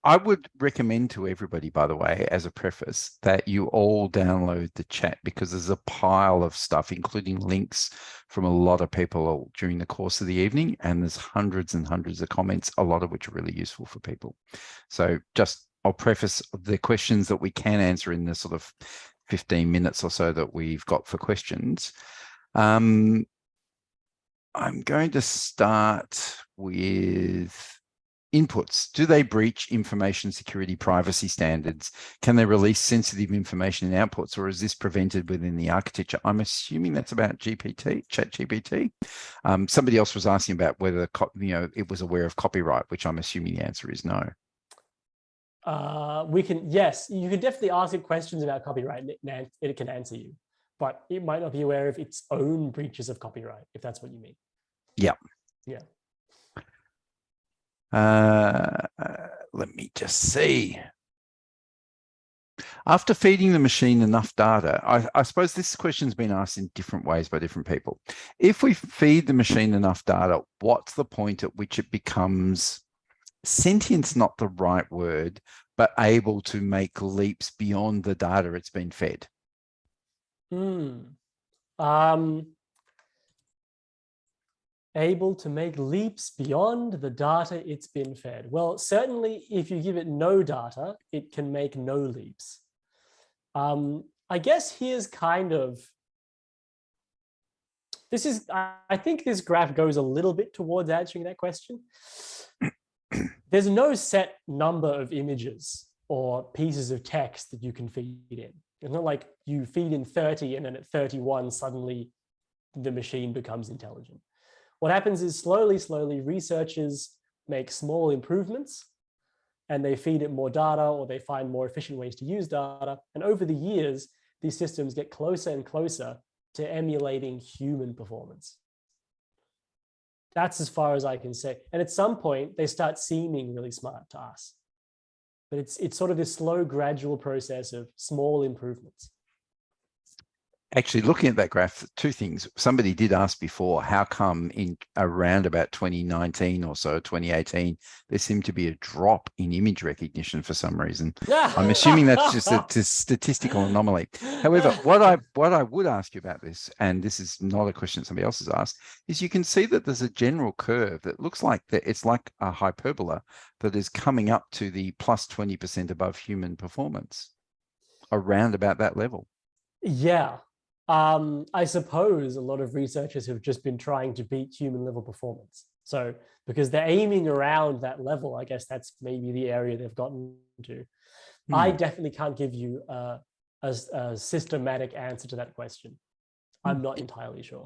Speaker 1: I would recommend to everybody, by the way, as a preface, that you all download the chat, because there's a pile of stuff, including links from a lot of people during the course of the evening. And there's hundreds and hundreds of comments, a lot of which are really useful for people. So I'll preface the questions that we can answer in the sort of 15 minutes or so that we've got for questions. I'm going to start with inputs. Do they breach information security privacy standards? Can they release sensitive information in outputs, or is this prevented within the architecture? I'm assuming that's about ChatGPT. Somebody else was asking about whether it was aware of copyright, which I'm assuming the answer is no.
Speaker 2: Yes, you can definitely ask it questions about copyright and it can answer you, but it might not be aware of its own breaches of copyright, if that's what you mean.
Speaker 1: Yeah.
Speaker 2: Yeah.
Speaker 1: Let me just see. After feeding the machine enough data, I suppose this question's been asked in different ways by different people. If we feed the machine enough data, what's the point at which it becomes sentient's not the right word, but able to make leaps beyond the data it's been fed?
Speaker 2: Able to make leaps beyond the data it's been fed. Well, certainly if you give it no data, it can make no leaps. I guess here's kind of, I think this graph goes a little bit towards answering that question. There's no set number of images or pieces of text that you can feed in. It's not like you feed in 30 and then at 31, suddenly the machine becomes intelligent. What happens is slowly, researchers make small improvements and they feed it more data, or they find more efficient ways to use data. And over the years, these systems get closer and closer to emulating human performance. That's as far as I can say. And at some point, they start seeming really smart to us. But it's sort of this slow, gradual process of small improvements.
Speaker 1: Actually, looking at that graph, two things. Somebody did ask before, how come in around about 2019 or so, 2018, there seemed to be a drop in image recognition for some reason. I'm assuming that's just a statistical anomaly. However, what I would ask you about this, and this is not a question somebody else has asked, is you can see that there's a general curve that looks like that it's like a hyperbola that is coming up to the plus 20% above human performance, around about that level.
Speaker 2: Yeah. I suppose a lot of researchers have just been trying to beat human level performance. So because they're aiming around that level, I guess that's maybe the area they've gotten to. I definitely can't give you a systematic answer to that question. I'm not entirely sure.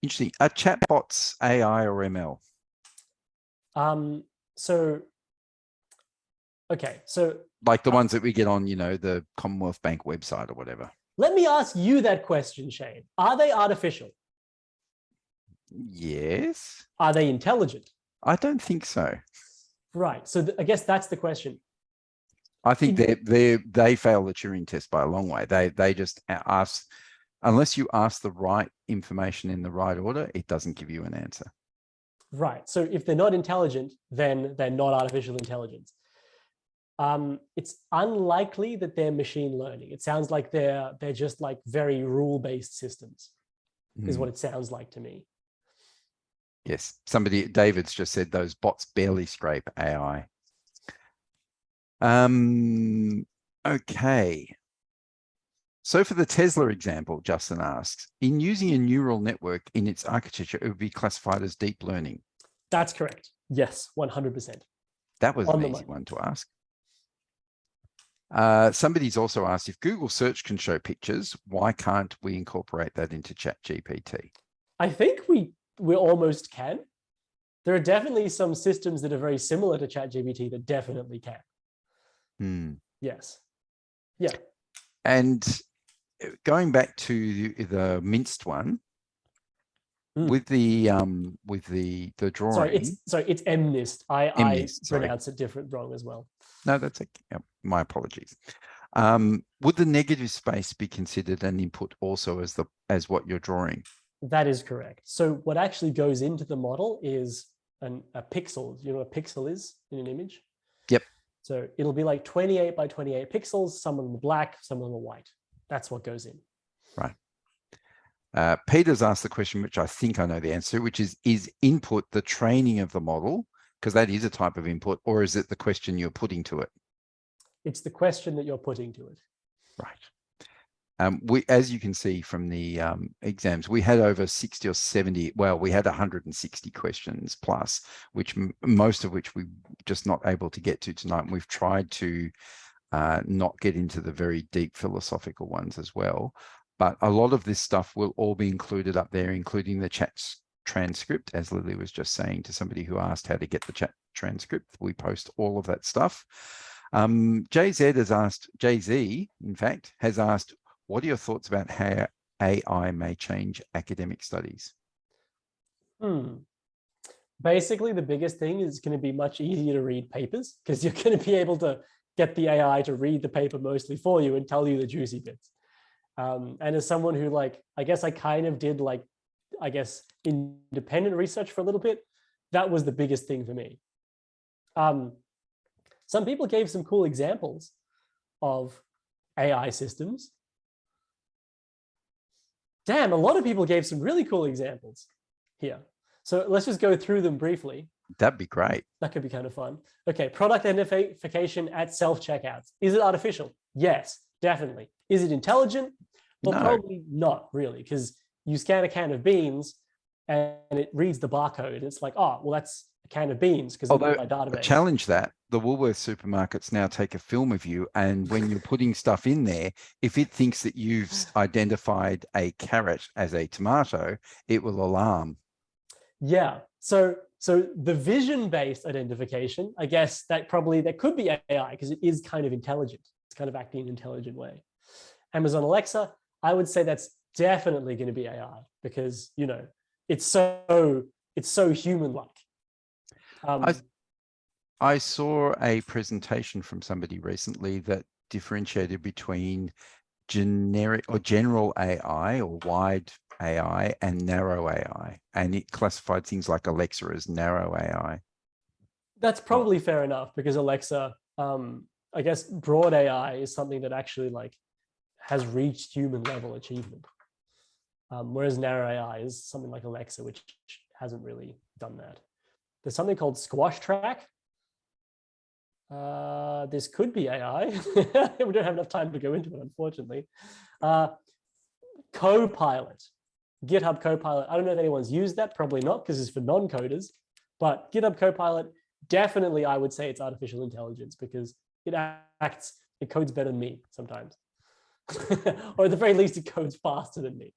Speaker 1: Interesting. Are chatbots AI or ML?
Speaker 2: Okay, so
Speaker 1: like the ones that we get on, the Commonwealth Bank website or whatever.
Speaker 2: Let me ask you that question, Shane. Are they artificial?
Speaker 1: Yes.
Speaker 2: Are they intelligent?
Speaker 1: I don't think so.
Speaker 2: Right. So I guess that's the question.
Speaker 1: I think they fail the Turing test by a long way. They just ask, unless you ask the right information in the right order, it doesn't give you an answer.
Speaker 2: Right. So if they're not intelligent, then they're not artificial intelligence. It's unlikely that they're machine learning. It sounds like they're just like very rule-based systems, is what it sounds like to me.
Speaker 1: Yes. David's just said those bots barely scrape AI. Okay. So for the Tesla example, Justin asks, in using a neural network in its architecture, it would be classified as deep learning.
Speaker 2: That's correct. Yes, 100%.
Speaker 1: That was an easy one to ask. Somebody's also asked, if Google search can show pictures, why can't we incorporate that into ChatGPT?
Speaker 2: I think we almost can. There are definitely some systems that are very similar to ChatGPT that definitely can. Yes. Yeah.
Speaker 1: And going back to the minced one, with the drawing.
Speaker 2: Sorry, it's MNIST. I pronounce it wrong as well.
Speaker 1: No, that's okay. My apologies. Would the negative space be considered an input also as what you're drawing?
Speaker 2: That is correct. So what actually goes into the model is a pixel. You know what a pixel is in an image?
Speaker 1: Yep.
Speaker 2: So it'll be like 28 by 28 pixels, some of them are black, some of them are white. That's what goes in.
Speaker 1: Right. Peter's asked the question, which I think I know the answer, which is input the training of the model, because that is a type of input, or is it the question you're putting to it?
Speaker 2: It's the question that you're putting to it.
Speaker 1: Right. As you can see from the exams, we had over 60 or 70, well, we had 160 questions plus, which most of which we're just not able to get to tonight. And we've tried to not get into the very deep philosophical ones as well. But a lot of this stuff will all be included up there, including the chat transcript, as Lily was just saying to somebody who asked how to get the chat transcript. We post all of that stuff. JZ, in fact, has asked, what are your thoughts about how AI may change academic studies?
Speaker 2: Basically, the biggest thing is going to be much easier to read papers because you're going to be able to get the AI to read the paper mostly for you and tell you the juicy bits. And as someone who I guess I kind of did independent research for a little bit, that was the biggest thing for me. Some people gave some cool examples of AI systems. Damn, a lot of people gave some really cool examples here. So let's just go through them briefly.
Speaker 1: That'd be great.
Speaker 2: That could be kind of fun. Okay, product identification at self-checkouts. Is it artificial? Yes, definitely. Is it intelligent? Well, no. Probably not really, because you scan a can of beans and it reads the barcode. And it's like, oh, well, that's a can of beans because it's in my database.
Speaker 1: Challenge that. The Woolworths supermarkets now take a film of you, and when you're putting stuff in there, if it thinks that you've identified a carrot as a tomato, it will alarm.
Speaker 2: Yeah. So the vision-based identification, I guess that could be AI because it is kind of intelligent. It's kind of acting in an intelligent way. Amazon Alexa, I would say that's definitely going to be AI because, you know, it's so human-like.
Speaker 1: I saw a presentation from somebody recently that differentiated between generic or general AI or wide AI and narrow AI, and it classified things like Alexa as narrow AI.
Speaker 2: That's probably fair enough because Alexa, I guess broad AI is something that actually has reached human level achievement. Whereas narrow AI is something like Alexa, which hasn't really done that. There's something called Squash Track. This could be AI. We don't have enough time to go into it, unfortunately. Copilot, GitHub Copilot. I don't know if anyone's used that, probably not because it's for non-coders, but GitHub Copilot, definitely I would say it's artificial intelligence because it codes better than me sometimes. Or at the very least, it codes faster than me.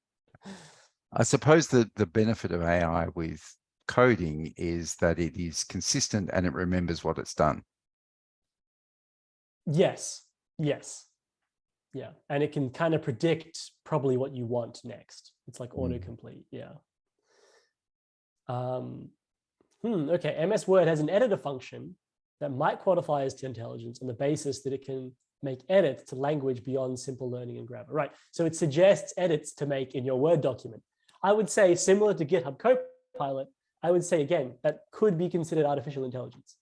Speaker 1: I suppose that the benefit of AI with coding is that it is consistent and it remembers what it's done.
Speaker 2: Yes. Yeah, and it can kind of predict probably what you want next. It's like autocomplete. Yeah. Okay, MS Word has an editor function that might qualify as to intelligence on the basis that it can make edits to language beyond simple learning and grammar. Right, so it suggests edits to make in your Word document. I would say, similar to GitHub Copilot, I would say, again, that could be considered artificial intelligence.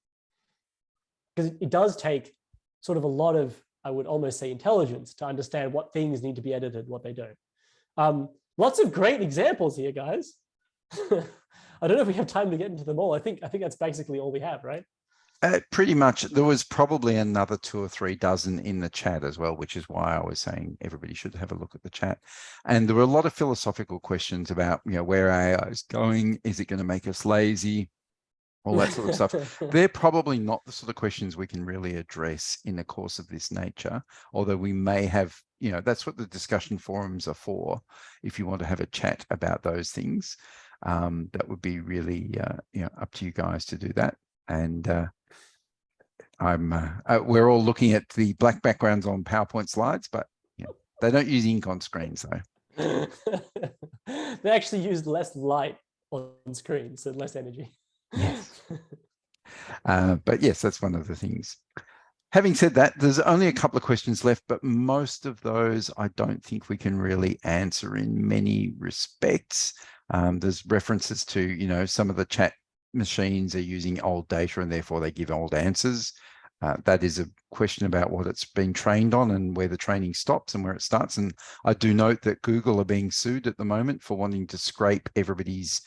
Speaker 2: Because it does take sort of a lot of, I would almost say, intelligence to understand what things need to be edited, what they don't. Lots of great examples here, guys. I don't know if we have time to get into them all. I think that's basically all we have, right?
Speaker 1: Pretty much. There was probably another 2 or 3 dozen in the chat as well, which is why I was saying everybody should have a look at the chat. And there were a lot of philosophical questions about, where AI is going. Is it going to make us lazy? All that sort of stuff. They're probably not the sort of questions we can really address in a course of this nature, although we may have, that's what the discussion forums are for. If you want to have a chat about those things, that would be really, up to you guys to do that. And we're all looking at the black backgrounds on PowerPoint slides, but they don't use ink on screens though.
Speaker 2: They actually use less light on screen, so less energy.
Speaker 1: Yes. But yes, that's one of the things. Having said that, there's only a couple of questions left, but most of those I don't think we can really answer in many respects. There's references to, some of the chat machines are using old data and therefore they give old answers. That is a question about what it's been trained on and where the training stops and where it starts. And I do note that Google are being sued at the moment for wanting to scrape everybody's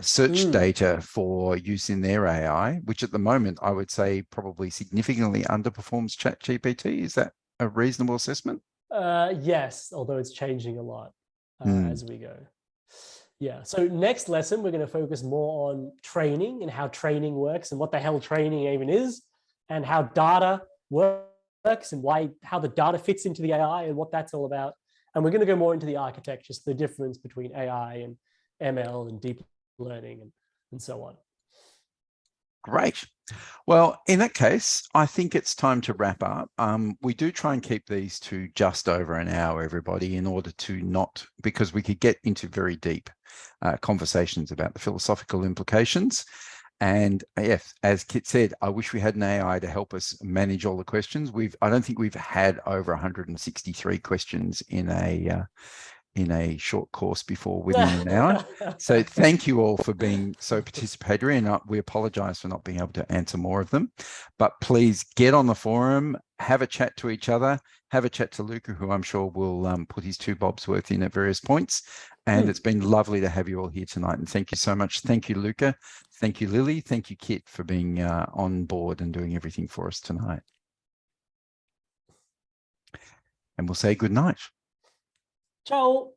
Speaker 1: search data for use in their AI, which at the moment I would say probably significantly underperforms ChatGPT. Is that a reasonable assessment?
Speaker 2: Yes, although it's changing a lot as we go. Yeah, so next lesson, we're going to focus more on training and how training works and what the hell training even is and how data works and how the data fits into the AI and what that's all about. And we're going to go more into the architectures, the difference between AI and ML and deep learning and so on.
Speaker 1: Great. Well, in that case, I think it's time to wrap up. We do try and keep these to just over an hour, everybody, in order to not, because we could get into very deep conversations about the philosophical implications. And yes, as Kit said, I wish we had an AI to help us manage all the questions. I don't think we've had over 163 questions in a short course before within an hour. So thank you all for being so participatory, and we apologize for not being able to answer more of them. But please get on the forum, have a chat to each other, have a chat to Luca, who I'm sure will put his 2 bobs worth in at various points. And it's been lovely to have you all here tonight. And thank you so much. Thank you, Luca. Thank you, Lily. Thank you, Kit, for being on board and doing everything for us tonight. And we'll say good night.
Speaker 2: Ciao.